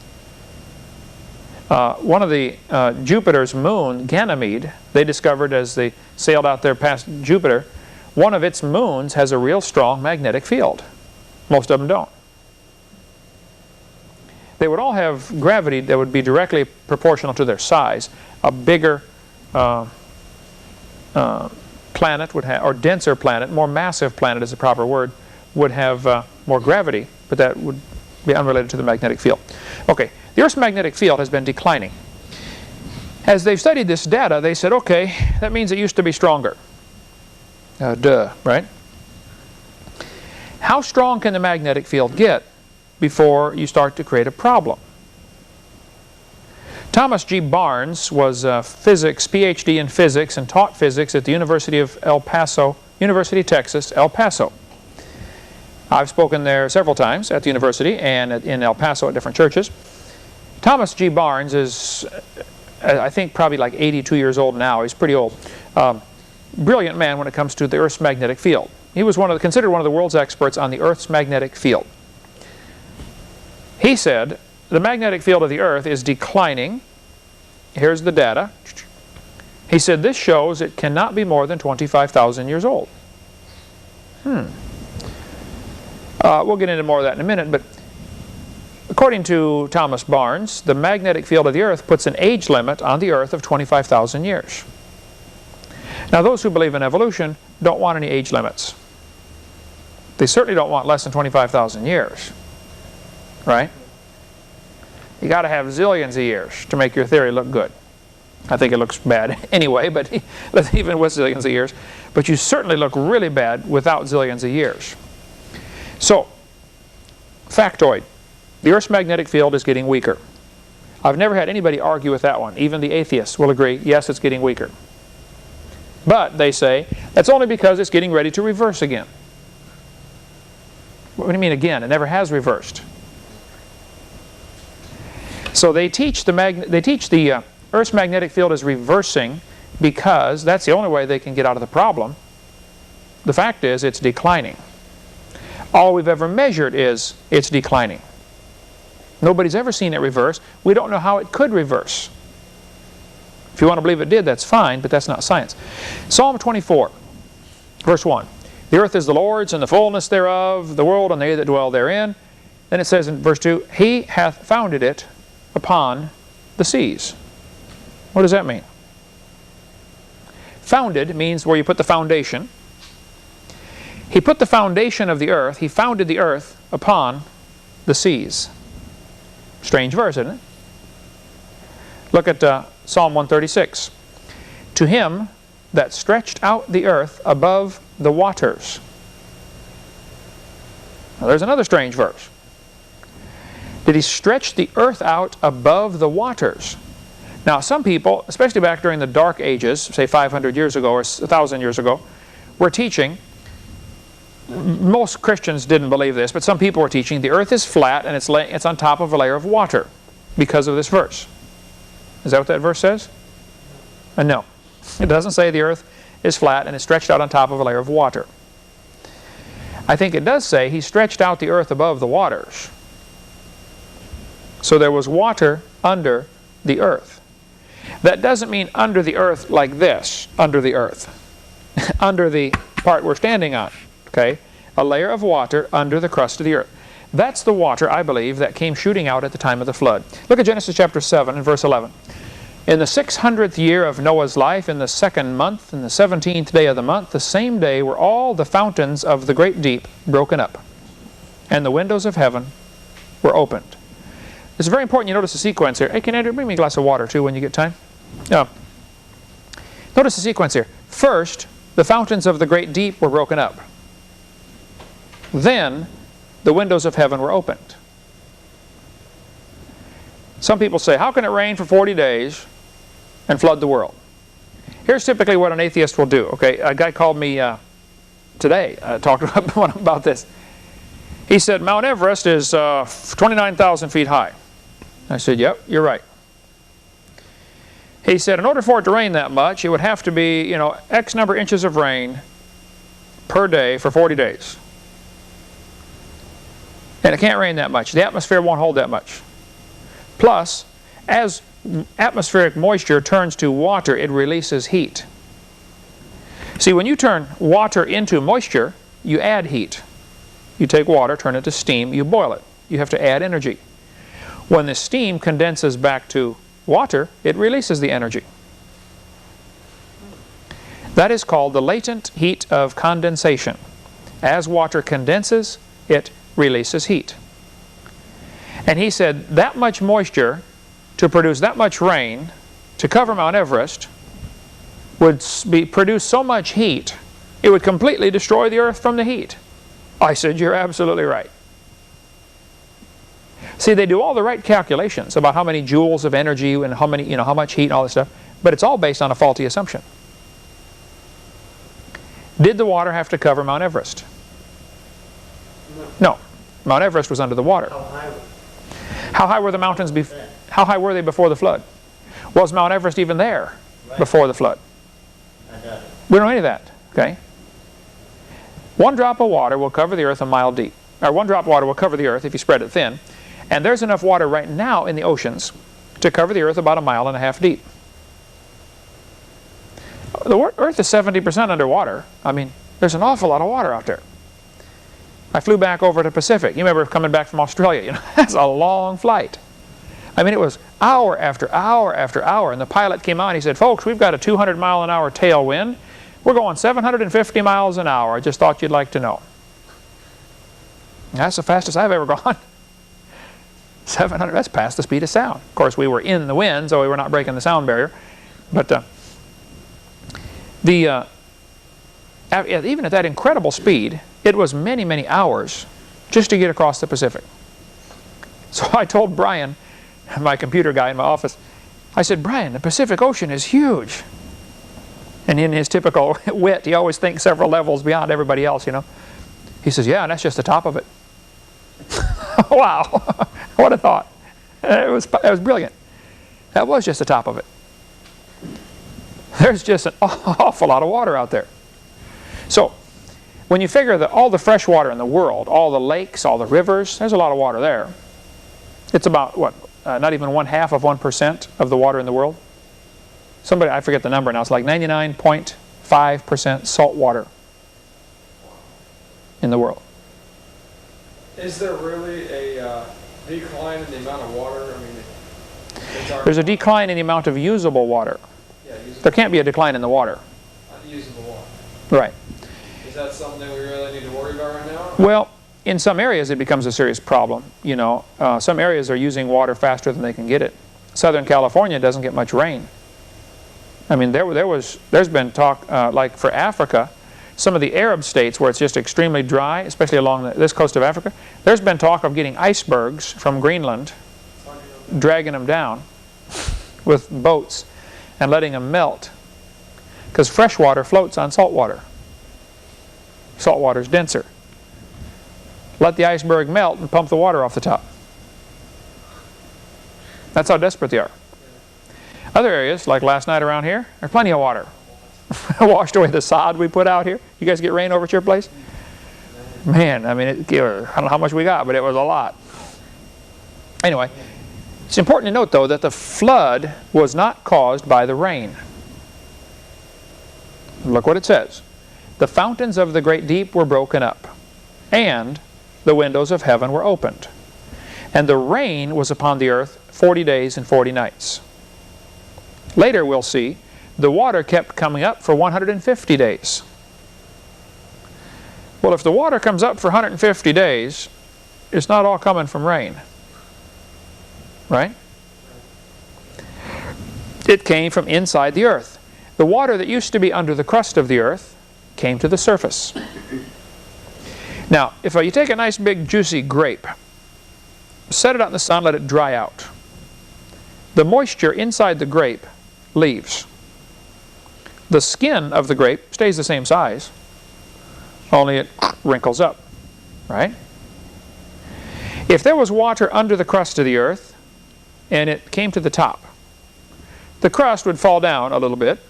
One of the Jupiter's moon, Ganymede, they discovered as they sailed out there past Jupiter, one of its moons has a real strong magnetic field. Most of them don't. They would all have gravity that would be directly proportional to their size. A bigger planet would have, or denser planet, more massive planet is the proper word, would have more gravity, but that would be unrelated to the magnetic field. Okay, the Earth's magnetic field has been declining. As they've studied this data, they said, okay, that means it used to be stronger. Right? How strong can the magnetic field get before you start to create a problem? Thomas G. Barnes was a PhD in physics and taught physics at the University of Texas, El Paso. I've spoken there several times at the university and in El Paso at different churches. Thomas G. Barnes is, I think, probably like 82 years old now. He's pretty old. Brilliant man when it comes to the Earth's magnetic field. He was considered one of the world's experts on the Earth's magnetic field. He said, the magnetic field of the Earth is declining. Here's the data. He said, this shows it cannot be more than 25,000 years old. We'll get into more of that in a minute, but according to Thomas Barnes, the magnetic field of the Earth puts an age limit on the Earth of 25,000 years. Now, those who believe in evolution don't want any age limits. They certainly don't want less than 25,000 years. Right? You got to have zillions of years to make your theory look good. I think it looks bad anyway, but even with zillions of years. But you certainly look really bad without zillions of years. So, factoid. The Earth's magnetic field is getting weaker. I've never had anybody argue with that one. Even the atheists will agree, yes, it's getting weaker. But, they say, that's only because it's getting ready to reverse again. What do you mean again? It never has reversed. So they teach the Earth's magnetic field is reversing because that's the only way they can get out of the problem. The fact is, it's declining. All we've ever measured is it's declining. Nobody's ever seen it reverse. We don't know how it could reverse. If you want to believe it did, that's fine, but that's not science. Psalm 24, verse 1. The earth is the Lord's and the fullness thereof, the world and they that dwell therein. Then it says in verse 2, He hath founded it upon the seas. What does that mean? Founded means where you put the foundation. He put the foundation of the earth, He founded the earth upon the seas. Strange verse, isn't it? Look at Psalm 136. To Him that stretched out the earth above the waters. Now there's another strange verse. Did He stretch the earth out above the waters? Now some people, especially back during the Dark Ages, say 500 years ago or 1,000 years ago, were teaching, most Christians didn't believe this, but some people were teaching the earth is flat and it's on top of a layer of water because of this verse. Is that what that verse says? No. It doesn't say the earth is flat and it's stretched out on top of a layer of water. I think it does say He stretched out the earth above the waters. So there was water under the earth. That doesn't mean under the earth like this, under the earth. Under the part we're standing on. Okay? A layer of water under the crust of the earth. That's the water, I believe, that came shooting out at the time of the flood. Look at Genesis chapter 7 and verse 11. In the 600th year of Noah's life, in the 2nd month, in the 17th day of the month, the same day were all the fountains of the great deep broken up, and the windows of heaven were opened. It's very important you notice the sequence here. Hey, can Andrew bring me a glass of water too when you get time? Notice the sequence here. First, the fountains of the great deep were broken up. Then, the windows of heaven were opened. Some people say, how can it rain for 40 days and flood the world? Here's typically what an atheist will do. Okay, a guy called me today, talked about this. He said, Mount Everest is 29,000 feet high. I said, yep, you're right. He said, in order for it to rain that much, it would have to be, you know, X number of inches of rain per day for 40 days. And it can't rain that much. The atmosphere won't hold that much. Plus, as atmospheric moisture turns to water, it releases heat. See, when you turn water into moisture, you add heat. You take water, turn it to steam, you boil it. You have to add energy. When the steam condenses back to water, it releases the energy. That is called the latent heat of condensation. As water condenses, it releases heat. And he said that much moisture to produce that much rain to cover Mount Everest would produce so much heat it would completely destroy the earth from the heat. I said, you're absolutely right. See, they do all the right calculations about how many joules of energy and how many, how much heat and all this stuff, but it's all based on a faulty assumption. Did the water have to cover Mount Everest? No. Mount Everest was under the water. How high were the mountains? How high were they before the flood? Was Mount Everest even there before the flood? We don't know any of that. Okay. One drop of water will cover the earth a mile deep. Or one drop of water will cover the earth if you spread it thin. And there's enough water right now in the oceans to cover the earth about 1.5 miles deep. The earth is 70% underwater. I mean, there's an awful lot of water out there. I flew back over to Pacific. You remember coming back from Australia. That's a long flight. I mean, it was hour after hour after hour. And the pilot came out and he said, folks, we've got a 200-mile-an-hour tailwind. We're going 750 miles an hour. I just thought you'd like to know. That's the fastest I've ever gone. 700, that's past the speed of sound. Of course, we were in the wind, so we were not breaking the sound barrier. But even at that incredible speed, it was many, many hours just to get across the Pacific. So I told Brian, my computer guy in my office, I said, Brian, the Pacific Ocean is huge. And in his typical wit, he always thinks several levels beyond everybody else, He says, yeah, and that's just the top of it. Wow, what a thought. It was brilliant. That was just the top of it. There's just an awful lot of water out there. So, when you figure that all the fresh water in the world, all the lakes, all the rivers, there's a lot of water there. It's about, what, not even 1/2% of the water in the world? Somebody, I forget the number now, it's like 99.5% salt water in the world. Is there really a decline in the amount of water? I mean, there's a decline in the amount of usable water. Yeah, usable. There can't be a decline in the water. Unusable water. Right. Is that something we really need to worry about right now? Well, in some areas it becomes a serious problem. Some areas are using water faster than they can get it. Southern California doesn't get much rain. I mean, there's been talk, like for Africa, some of the Arab states where it's just extremely dry, especially along this coast of Africa, there's been talk of getting icebergs from Greenland, dragging them down with boats and letting them melt. Because fresh water floats on salt water. Salt water is denser. Let the iceberg melt and pump the water off the top. That's how desperate they are. Other areas, like last night around here, there's plenty of water. Washed away the sod we put out here. You guys get rain over at your place? Man, I mean, I don't know how much we got, but it was a lot. Anyway, it's important to note, though, that the flood was not caused by the rain. Look what it says. The fountains of the great deep were broken up, and the windows of heaven were opened, and the rain was upon the earth 40 days and 40 nights. Later we'll see the water kept coming up for 150 days. Well, if the water comes up for 150 days, it's not all coming from rain, right? It came from inside the earth. The water that used to be under the crust of the earth came to the surface. Now, if you take a nice big juicy grape, set it out in the sun, let it dry out. The moisture inside the grape leaves. The skin of the grape stays the same size, only it wrinkles up, right? If there was water under the crust of the earth and it came to the top, the crust would fall down a little bit,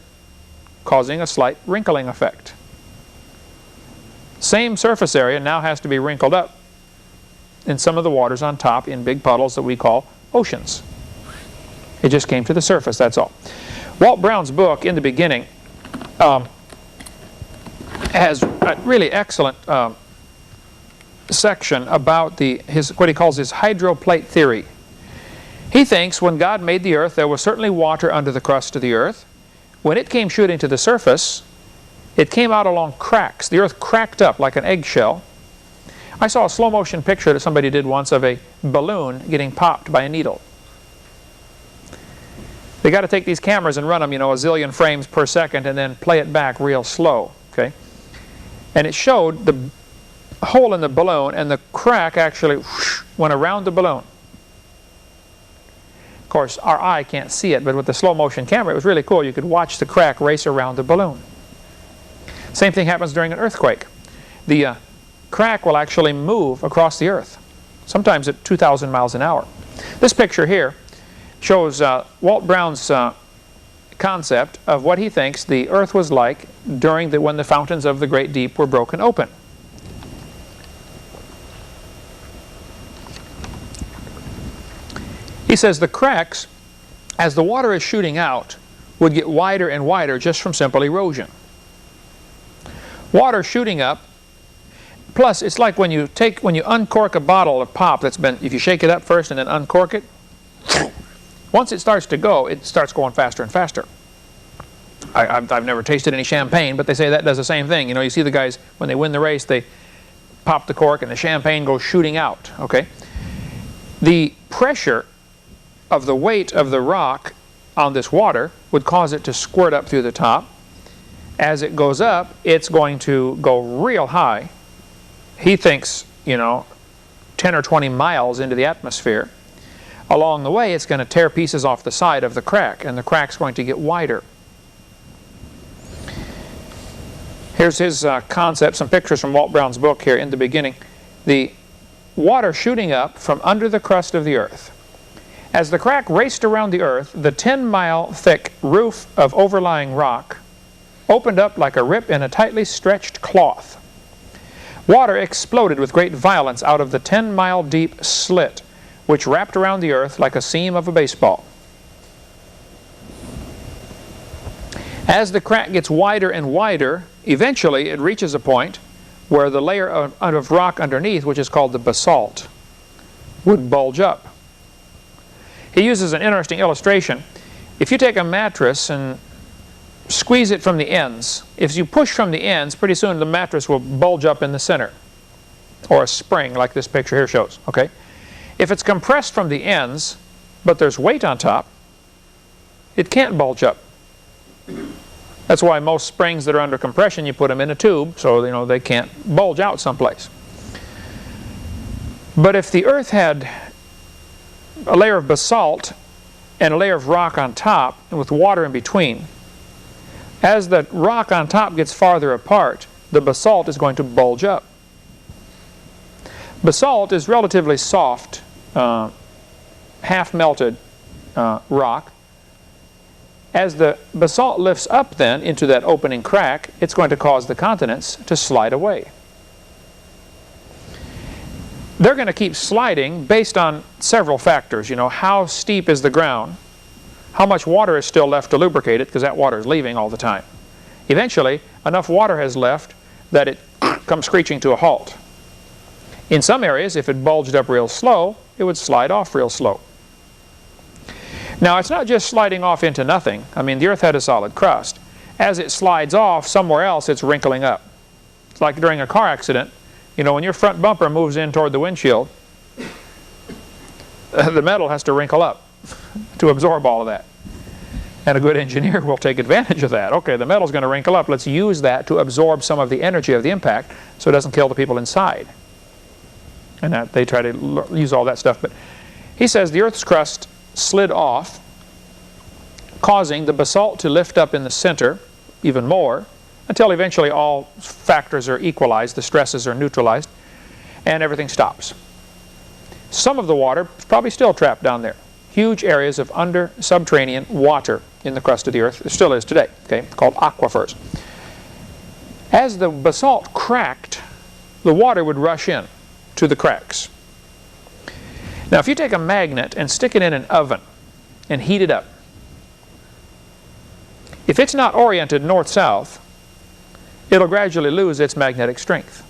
causing a slight wrinkling effect. Same surface area now has to be wrinkled up in some of the waters on top in big puddles that we call oceans. It just came to the surface, that's all. Walt Brown's book, In the Beginning, has a really excellent section about what he calls his hydroplate theory. He thinks when God made the earth, there was certainly water under the crust of the earth. When it came shooting to the surface, it came out along cracks. The earth cracked up like an eggshell. I saw a slow motion picture that somebody did once of a balloon getting popped by a needle. They got to take these cameras and run them, a zillion frames per second and then play it back real slow, okay? And it showed the hole in the balloon, and the crack actually whoosh, went around the balloon. Of course, our eye can't see it, but with the slow motion camera, it was really cool. You could watch the crack race around the balloon. Same thing happens during an earthquake. The crack will actually move across the earth, sometimes at 2,000 miles an hour. This picture here shows Walt Brown's concept of what he thinks the earth was like when the fountains of the great deep were broken open. He says the cracks, as the water is shooting out, would get wider and wider just from simple erosion. Water shooting up, plus it's like when you uncork a bottle of pop that's been, if you shake it up first and then uncork it, once it starts to go, it starts going faster and faster. I've never tasted any champagne, but they say that does the same thing. You see the guys, when they win the race, they pop the cork and the champagne goes shooting out, okay? The pressure of the weight of the rock on this water would cause it to squirt up through the top. As it goes up, it's going to go real high. He thinks, 10 or 20 miles into the atmosphere. Along the way, it's going to tear pieces off the side of the crack, and the crack's going to get wider. Here's his concept, some pictures from Walt Brown's book here in the beginning. The water shooting up from under the crust of the earth. As the crack raced around the earth, the 10-mile thick roof of overlying rock opened up like a rip in a tightly stretched cloth. Water exploded with great violence out of the 10-mile deep slit, which wrapped around the earth like a seam of a baseball. As the crack gets wider and wider, eventually it reaches a point where the layer of rock underneath, which is called the basalt, would bulge up. He uses an interesting illustration. If you take a mattress and squeeze it from the ends, if you push from the ends, pretty soon the mattress will bulge up in the center, or a spring like this picture here shows, okay? If it's compressed from the ends, but there's weight on top, it can't bulge up. That's why most springs that are under compression, you put them in a tube so they can't bulge out someplace. But if the earth had a layer of basalt and a layer of rock on top and with water in between, as the rock on top gets farther apart, the basalt is going to bulge up. Basalt is relatively soft, half-melted rock. As the basalt lifts up then into that opening crack, it's going to cause the continents to slide away. They're going to keep sliding based on several factors. How steep is the ground? How much water is still left to lubricate it, because that water is leaving all the time. Eventually, enough water has left that it comes screeching to a halt. In some areas, if it bulged up real slow, it would slide off real slow. Now, it's not just sliding off into nothing. I mean, the Earth had a solid crust. As it slides off, somewhere else it's wrinkling up. It's like during a car accident. You know, when your front bumper moves in toward the windshield, the metal has to wrinkle up to absorb all of that. And a good engineer will take advantage of that. Okay, the metal's going to wrinkle up. Let's use that to absorb some of the energy of the impact so it doesn't kill the people inside. And that they try to use all that stuff. But he says the Earth's crust slid off, causing the basalt to lift up in the center even more, until eventually all factors are equalized, the stresses are neutralized, and everything stops. Some of the water is probably still trapped down there. Huge areas of under subterranean water in the crust of the Earth. There still is today, okay, called aquifers. As the basalt cracked, the water would rush in to the cracks. Now, if you take a magnet and stick it in an oven and heat it up, if it's not oriented north-south, it'll gradually lose its magnetic strength.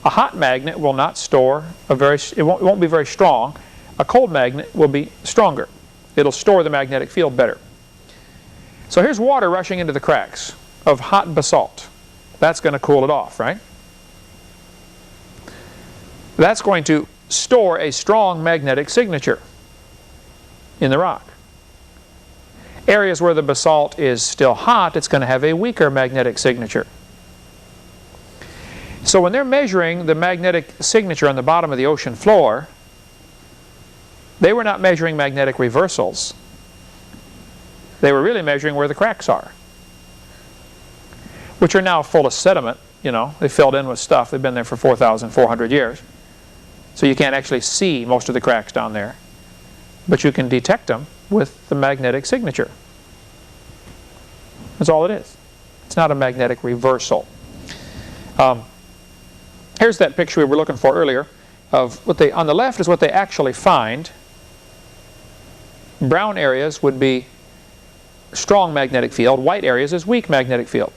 A hot magnet will not store it won't be very strong. A cold magnet will be stronger. It'll store the magnetic field better. So here's water rushing into the cracks of hot basalt. That's going to cool it off, right? That's going to store a strong magnetic signature in the rock. Areas where the basalt is still hot, it's going to have a weaker magnetic signature. So when they're measuring the magnetic signature on the bottom of the ocean floor, they were not measuring magnetic reversals. They were really measuring where the cracks are, which are now full of sediment. You know, they filled in with stuff. They've been there for 4,400 years. So you can't actually see most of the cracks down there, but you can detect them with the magnetic signature. That's all it is. It's not a magnetic reversal. Here's that picture we were looking for earlier of what they, on the left is what they actually find. Brown areas would be strong magnetic field. White areas is weak magnetic field.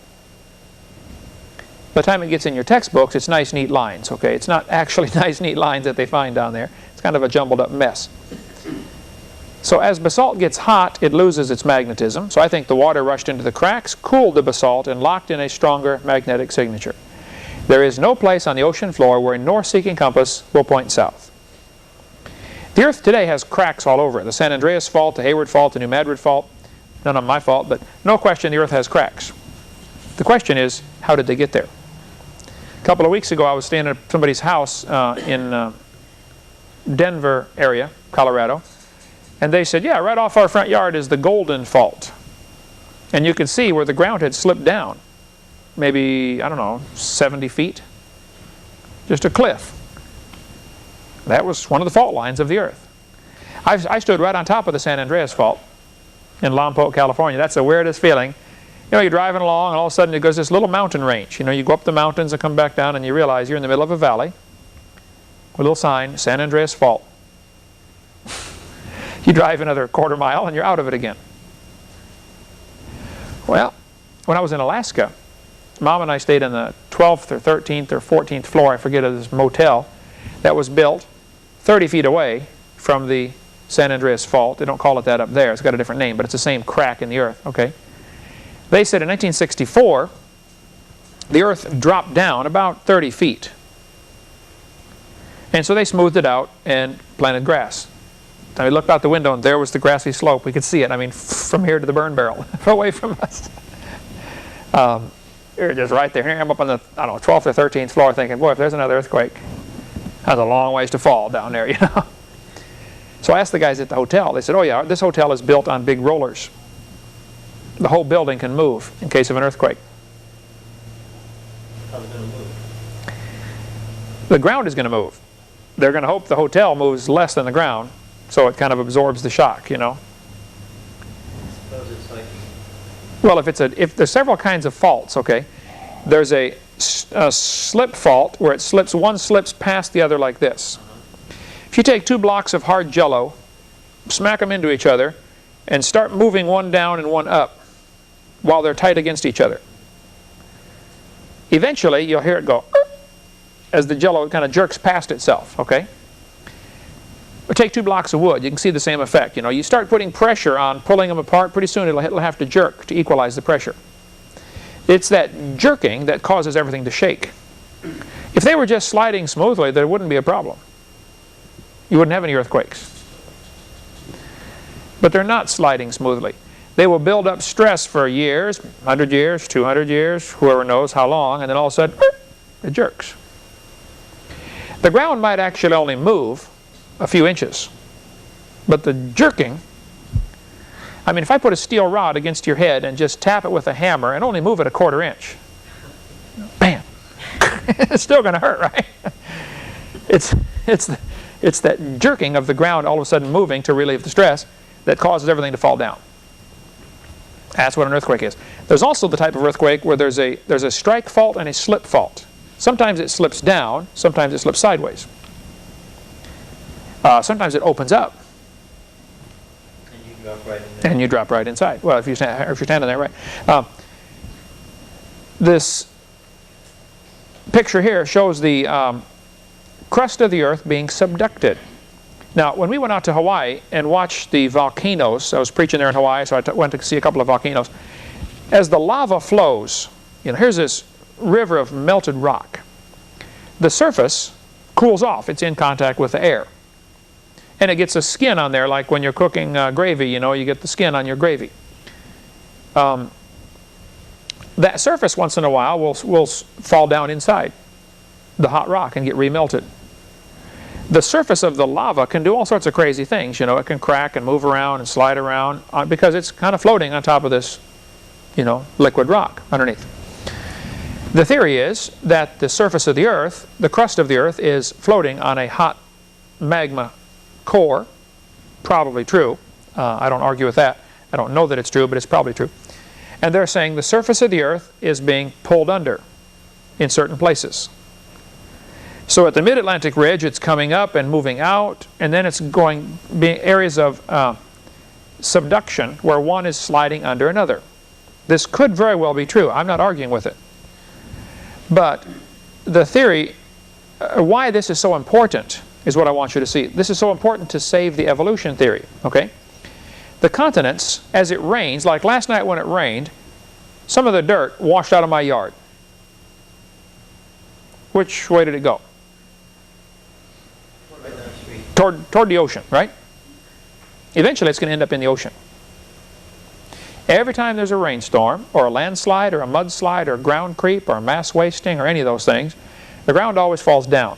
By the time it gets in your textbooks, it's nice, neat lines. Okay, it's not actually nice, neat lines that they find down there. It's kind of a jumbled up mess. So as basalt gets hot, it loses its magnetism. So I think the water rushed into the cracks, cooled the basalt, and locked in a stronger magnetic signature. There is no place on the ocean floor where a north-seeking compass will point south. The Earth today has cracks all over it. The San Andreas Fault, the Hayward Fault, the New Madrid Fault. None of my fault, but no question the Earth has cracks. The question is, how did they get there? A couple of weeks ago, I was staying at somebody's house in Denver area, Colorado. And they said, yeah, right off our front yard is the Golden Fault. And you can see where the ground had slipped down. Maybe, I don't know, 70 feet. Just a cliff. That was one of the fault lines of the Earth. I stood right on top of the San Andreas Fault in Lompoc, California. That's the weirdest feeling. You know, you're driving along and all of a sudden it goes this little mountain range. You know, you go up the mountains and come back down and you realize you're in the middle of a valley with a little sign, San Andreas Fault. You drive another quarter mile and you're out of it again. Well, when I was in Alaska, Mom and I stayed in the 12th or 13th or 14th floor, I forget, of this motel that was built 30 feet away from the San Andreas Fault. They don't call it that up there. It's got a different name, but it's the same crack in the Earth. Okay. They said in 1964, the Earth dropped down about 30 feet. And so they smoothed it out and planted grass. And we looked out the window and there was the grassy slope. We could see it. I mean, from here to the burn barrel, away from us. You're just right there. Here I'm up on the, I don't know, 12th or 13th floor thinking, boy, if there's another earthquake, that's a long ways to fall down there, you know. So I asked the guys at the hotel. They said, oh yeah, this hotel is built on big rollers. The whole building can move in case of an earthquake. How's it going to move? The ground is going to move. They're going to hope the hotel moves less than the ground, so it kind of absorbs the shock, you know. Suppose it's like... Well, if there's several kinds of faults, okay. There's a slip fault where it slips, one slips past the other like this. If you take two blocks of hard jello, smack them into each other, and start moving one down and one up while they're tight against each other, eventually you'll hear it go, as the jello kind of jerks past itself, okay? Or take 2 blocks of wood, you can see the same effect. You know, you start putting pressure on pulling them apart, pretty soon it'll have to jerk to equalize the pressure. It's that jerking that causes everything to shake. If they were just sliding smoothly, there wouldn't be a problem. You wouldn't have any earthquakes. But they're not sliding smoothly. They will build up stress for years, 100 years, 200 years, whoever knows how long, and then all of a sudden, it jerks. The ground might actually only move a few inches, but the jerking, I mean, if I put a steel rod against your head and just tap it with a hammer and only move it a 1/4 inch, bam, it's still going to hurt, right? It's that jerking of the ground all of a sudden moving to relieve the stress that causes everything to fall down. That's what an earthquake is. There's also the type of earthquake where there's a strike fault and a slip fault. Sometimes it slips down, sometimes it slips sideways. Sometimes it opens up. And you drop right in there. And you drop right inside. Well, if you're standing there, right. This picture here shows the crust of the earth being subducted. Now, when we went out to Hawaii and watched the volcanoes, I was preaching there in Hawaii, so I went to see a couple of volcanoes. As the lava flows, you know, here's this river of melted rock. The surface cools off. It's in contact with the air. And it gets a skin on there, like when you're cooking gravy, you know, you get the skin on your gravy. That surface, once in a while, will fall down inside the hot rock and get remelted. The surface of the lava can do all sorts of crazy things. You know, it can crack and move around and slide around because it's kind of floating on top of this, you know, liquid rock underneath. The theory is that the surface of the earth, the crust of the earth, is floating on a hot magma core. Probably true. I don't argue with that. I don't know that it's true, but it's probably true. And they're saying the surface of the earth is being pulled under in certain places. So at the mid-Atlantic ridge, it's coming up and moving out, and then it's going being areas of subduction where one is sliding under another. This could very well be true. I'm not arguing with it. But the theory, why this is so important is what I want you to see. This is so important to save the evolution theory, okay? The continents, as it rains, like last night when it rained, some of the dirt washed out of my yard. Which way did it go? Right down the street. Toward the ocean, right? Eventually it's going to end up in the ocean. Every time there's a rainstorm, or a landslide, or a mudslide, or ground creep, or mass wasting, or any of those things, the ground always falls down.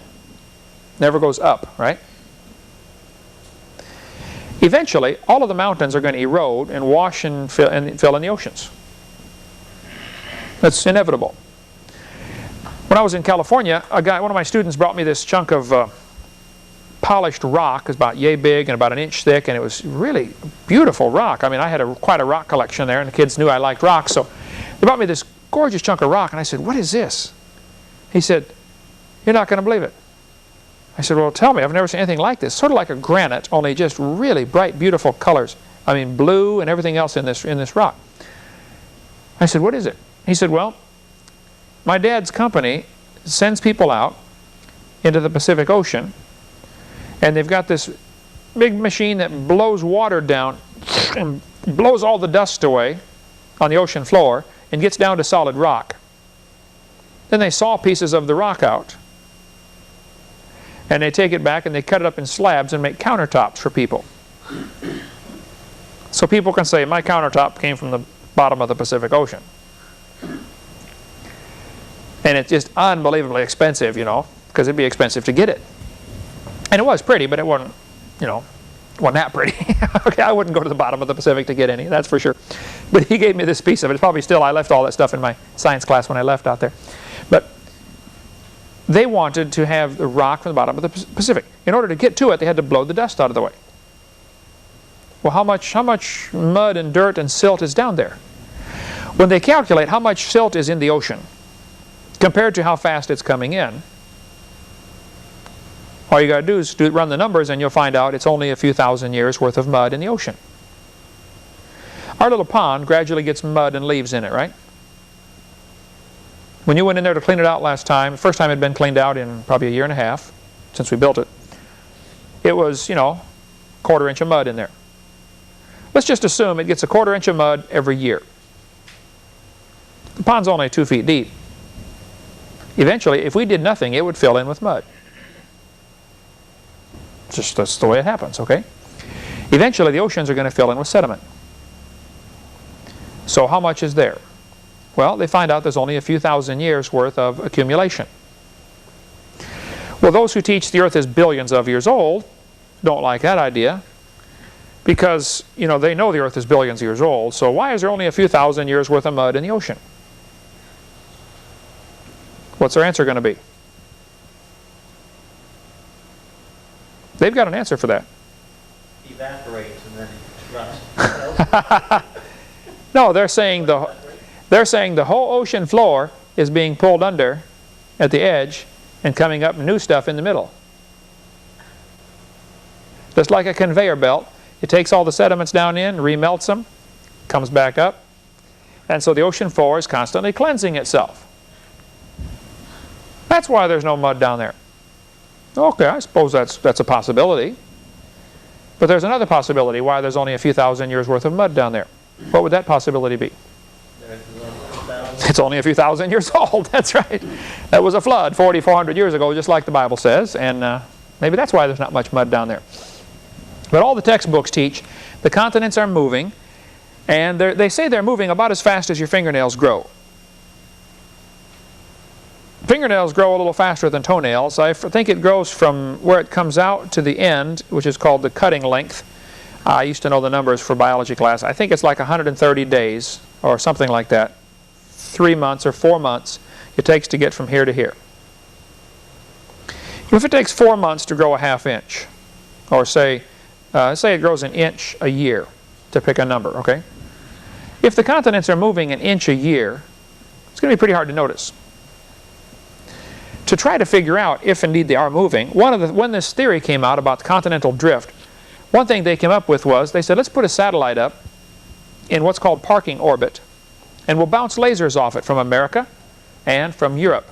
Never goes up, right? Eventually, all of the mountains are going to erode and wash and fill in the oceans. That's inevitable. When I was in California, one of my students brought me this chunk of polished rock. It was about yay big and about 1 inch thick, and it was really beautiful rock. I mean, I had quite a rock collection there, and the kids knew I liked rocks, so they brought me this gorgeous chunk of rock, and I said, "What is this?" He said, "You're not going to believe it." I said, "Well, tell me. I've never seen anything like this." Sort of like a granite, only just really bright, beautiful colors. I mean, blue and everything else in this rock. I said, "What is it?" He said, "Well, my dad's company sends people out into the Pacific Ocean, and they've got this big machine that blows water down and blows all the dust away on the ocean floor and gets down to solid rock. Then they saw pieces of the rock out, and they take it back and they cut it up in slabs and make countertops for people. So people can say, my countertop came from the bottom of the Pacific Ocean." And it's just unbelievably expensive, you know, because it'd be expensive to get it. And it was pretty, but it wasn't, you know, wasn't that pretty. Okay, I wouldn't go to the bottom of the Pacific to get any, that's for sure. But he gave me this piece of it. It's probably still, I left all that stuff in my science class when I left out there. But they wanted to have the rock from the bottom of the Pacific. In order to get to it, they had to blow the dust out of the way. Well, how much mud and dirt and silt is down there? When they calculate how much silt is in the ocean compared to how fast it's coming in, all you got to do is run the numbers and you'll find out it's only a few thousand years worth of mud in the ocean. Our little pond gradually gets mud and leaves in it, right? When you went in there to clean it out last time, the first time it had been cleaned out in probably a year and a half since we built it, it was, you know, a quarter inch of mud in there. Let's just assume it gets a quarter inch of mud every year. The pond's only 2 feet deep. Eventually, if we did nothing, it would fill in with mud. Just that's the way it happens, okay? Eventually, the oceans are going to fill in with sediment. So how much is there? Well, they find out there's only a few thousand years worth of accumulation. Well, those who teach the earth is billions of years old don't like that idea, because, you know, they know the earth is billions of years old, so why is there only a few thousand years worth of mud in the ocean? What's their answer going to be? They've got an answer for that. Evaporates and then it runs. No, they're saying the whole ocean floor is being pulled under at the edge and coming up new stuff in the middle. Just like a conveyor belt, it takes all the sediments down in, remelts them, comes back up, and so the ocean floor is constantly cleansing itself. That's why there's no mud down there. Okay, I suppose that's a possibility. But there's another possibility why there's only a few thousand years worth of mud down there. What would that possibility be? It's only a few thousand years old. That's right. That was a flood 4,400 years ago, just like the Bible says, and maybe that's why there's not much mud down there. But all the textbooks teach the continents are moving, and they say they're moving about as fast as your fingernails grow. Fingernails grow a little faster than toenails. I think it grows from where it comes out to the end, which is called the cutting length. I used to know the numbers for biology class. I think it's like 130 days or something like that. 3 months or 4 months it takes to get from here to here. If it takes 4 months to grow a ½ inch, or say it grows an inch a year, to pick a number, okay? If the continents are moving an inch a year, it's going to be pretty hard to notice. To try to figure out if indeed they are moving, when this theory came out about the continental drift, one thing they came up with was, they said, let's put a satellite up in what's called parking orbit, and we'll bounce lasers off it from America and from Europe.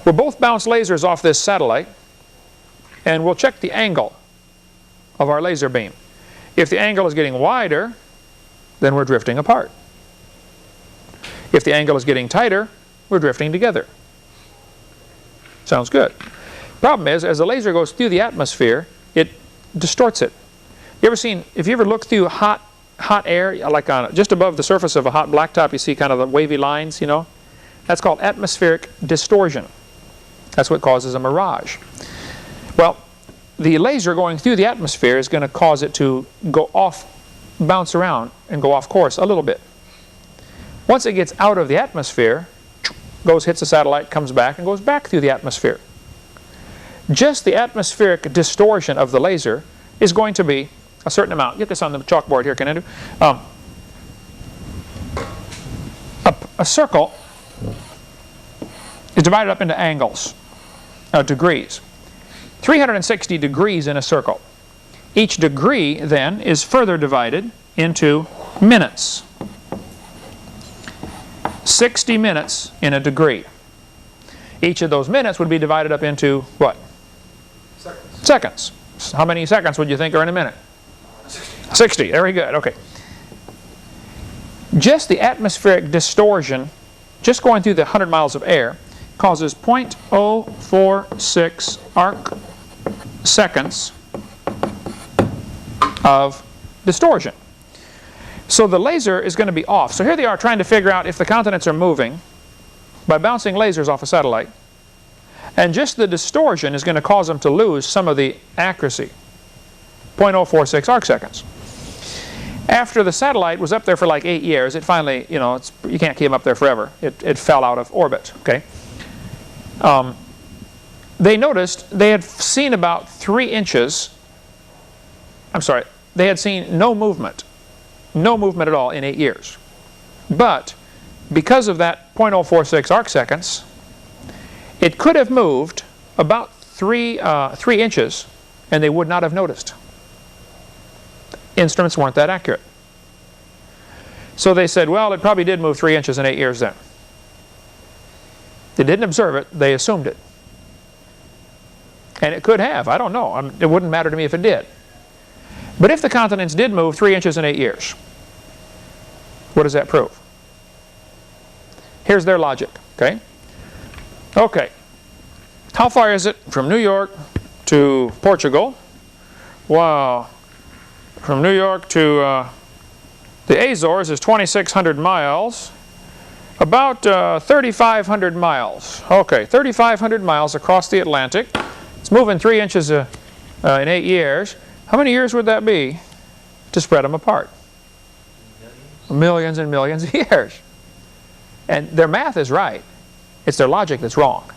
We'll both bounce lasers off this satellite, and we'll check the angle of our laser beam. If the angle is getting wider, then we're drifting apart. If the angle is getting tighter, we're drifting together. Sounds good. Problem is, as the laser goes through the atmosphere, it distorts it. If you ever look through hot air, like just above the surface of a hot blacktop, you see kind of the wavy lines, you know? That's called atmospheric distortion. That's what causes a mirage. Well, the laser going through the atmosphere is going to cause it to go off, bounce around, and go off course a little bit. Once it gets out of the atmosphere, hits the satellite, comes back, and goes back through the atmosphere. Just the atmospheric distortion of the laser is going to be a certain amount. Get this on the chalkboard here, can I do? A circle is divided up into angles, degrees. 360 degrees in a circle. Each degree, then, is further divided into minutes. 60 minutes in a degree. Each of those minutes would be divided up into what? Seconds. How many seconds would you think are in a minute? 60. Very good. Okay. Just the atmospheric distortion, just going through the 100 miles of air, causes 0.046 arc seconds of distortion. So the laser is going to be off. So here they are trying to figure out if the continents are moving by bouncing lasers off a satellite. And just the distortion is going to cause them to lose some of the accuracy. 0.046 arc seconds. After the satellite was up there for like 8 years, it finally, you know, you can't keep them up there forever. It fell out of orbit, okay? They noticed they had seen about 3 inches, they had seen no movement at all in 8 years. But because of that 0.046 arc seconds, it could have moved about 3 inches and they would not have noticed. Instruments weren't that accurate. So they said, well, it probably did move 3 inches in 8 years then. They didn't observe it, they assumed it. And it could have, I don't know. It wouldn't matter to me if it did. But if the continents did move 3 inches in 8 years, what does that prove? Here's their logic, okay? Okay, how far is it from New York to Portugal? Wow, from New York to the Azores is 2,600 miles. About 3,500 miles. Okay, 3,500 miles across the Atlantic. It's moving 3 inches in 8 years. How many years would that be to spread them apart? Millions and millions of years. And their math is right. It's their logic that's wrong.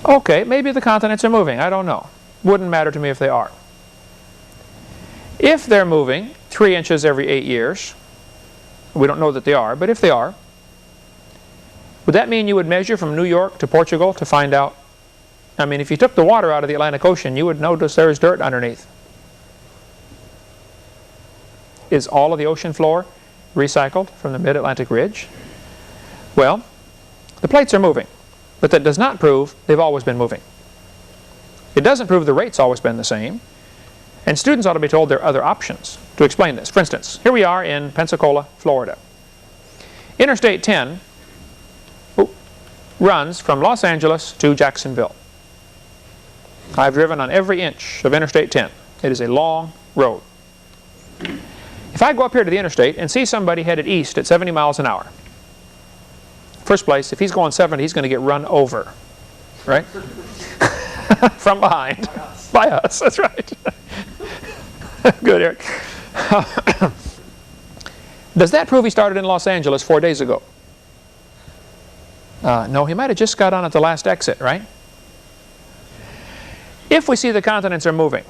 Okay, maybe the continents are moving. I don't know. Wouldn't matter to me if they are. If they're moving 3 inches every 8 years, we don't know that they are, but if they are, would that mean you would measure from New York to Portugal to find out? I mean, if you took the water out of the Atlantic Ocean, you would notice there's dirt underneath. Is all of the ocean floor recycled from the mid-Atlantic ridge? Well, the plates are moving, but that does not prove they've always been moving. It doesn't prove the rate's always been the same. And students ought to be told there are other options to explain this. For instance, here we are in Pensacola, Florida. Interstate 10 runs from Los Angeles to Jacksonville. I've driven on every inch of Interstate 10. It is a long road. If I go up here to the interstate and see somebody headed east at 70 miles an hour, first place, if he's going 70, he's going to get run over, right? From behind. By us, that's right. Good, Eric. Does that prove he started in Los Angeles 4 days ago? No, he might have just got on at the last exit, right? If we see the continents are moving,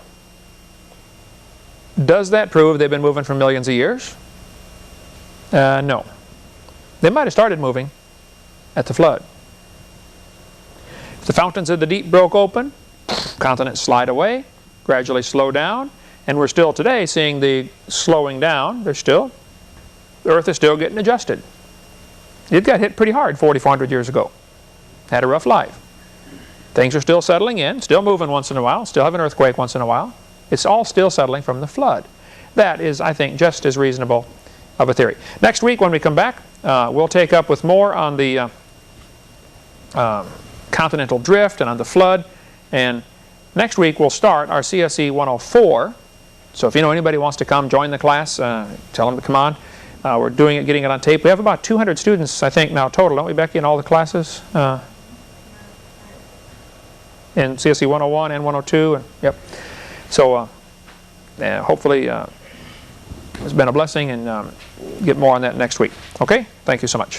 does that prove they've been moving for millions of years? No. They might have started moving at the flood. If the fountains of the deep broke open, continents slide away, gradually slow down, and we're still today seeing the slowing down. The Earth is still getting adjusted. It got hit pretty hard 4,400 years ago. Had a rough life. Things are still settling in, still moving once in a while, still have an earthquake once in a while. It's all still settling from the flood. That is, I think, just as reasonable of a theory. Next week when we come back, we'll take up with more on the continental drift and on the flood. And next week we'll start our CSE 104. So if you know anybody who wants to come join the class, tell them to come on. We're doing it, getting it on tape. We have about 200 students, I think, now total, don't we, Becky, in all the classes? In CSE 101 and 102. And, yep. So hopefully it's been a blessing, and get more on that next week. Okay? Thank you so much.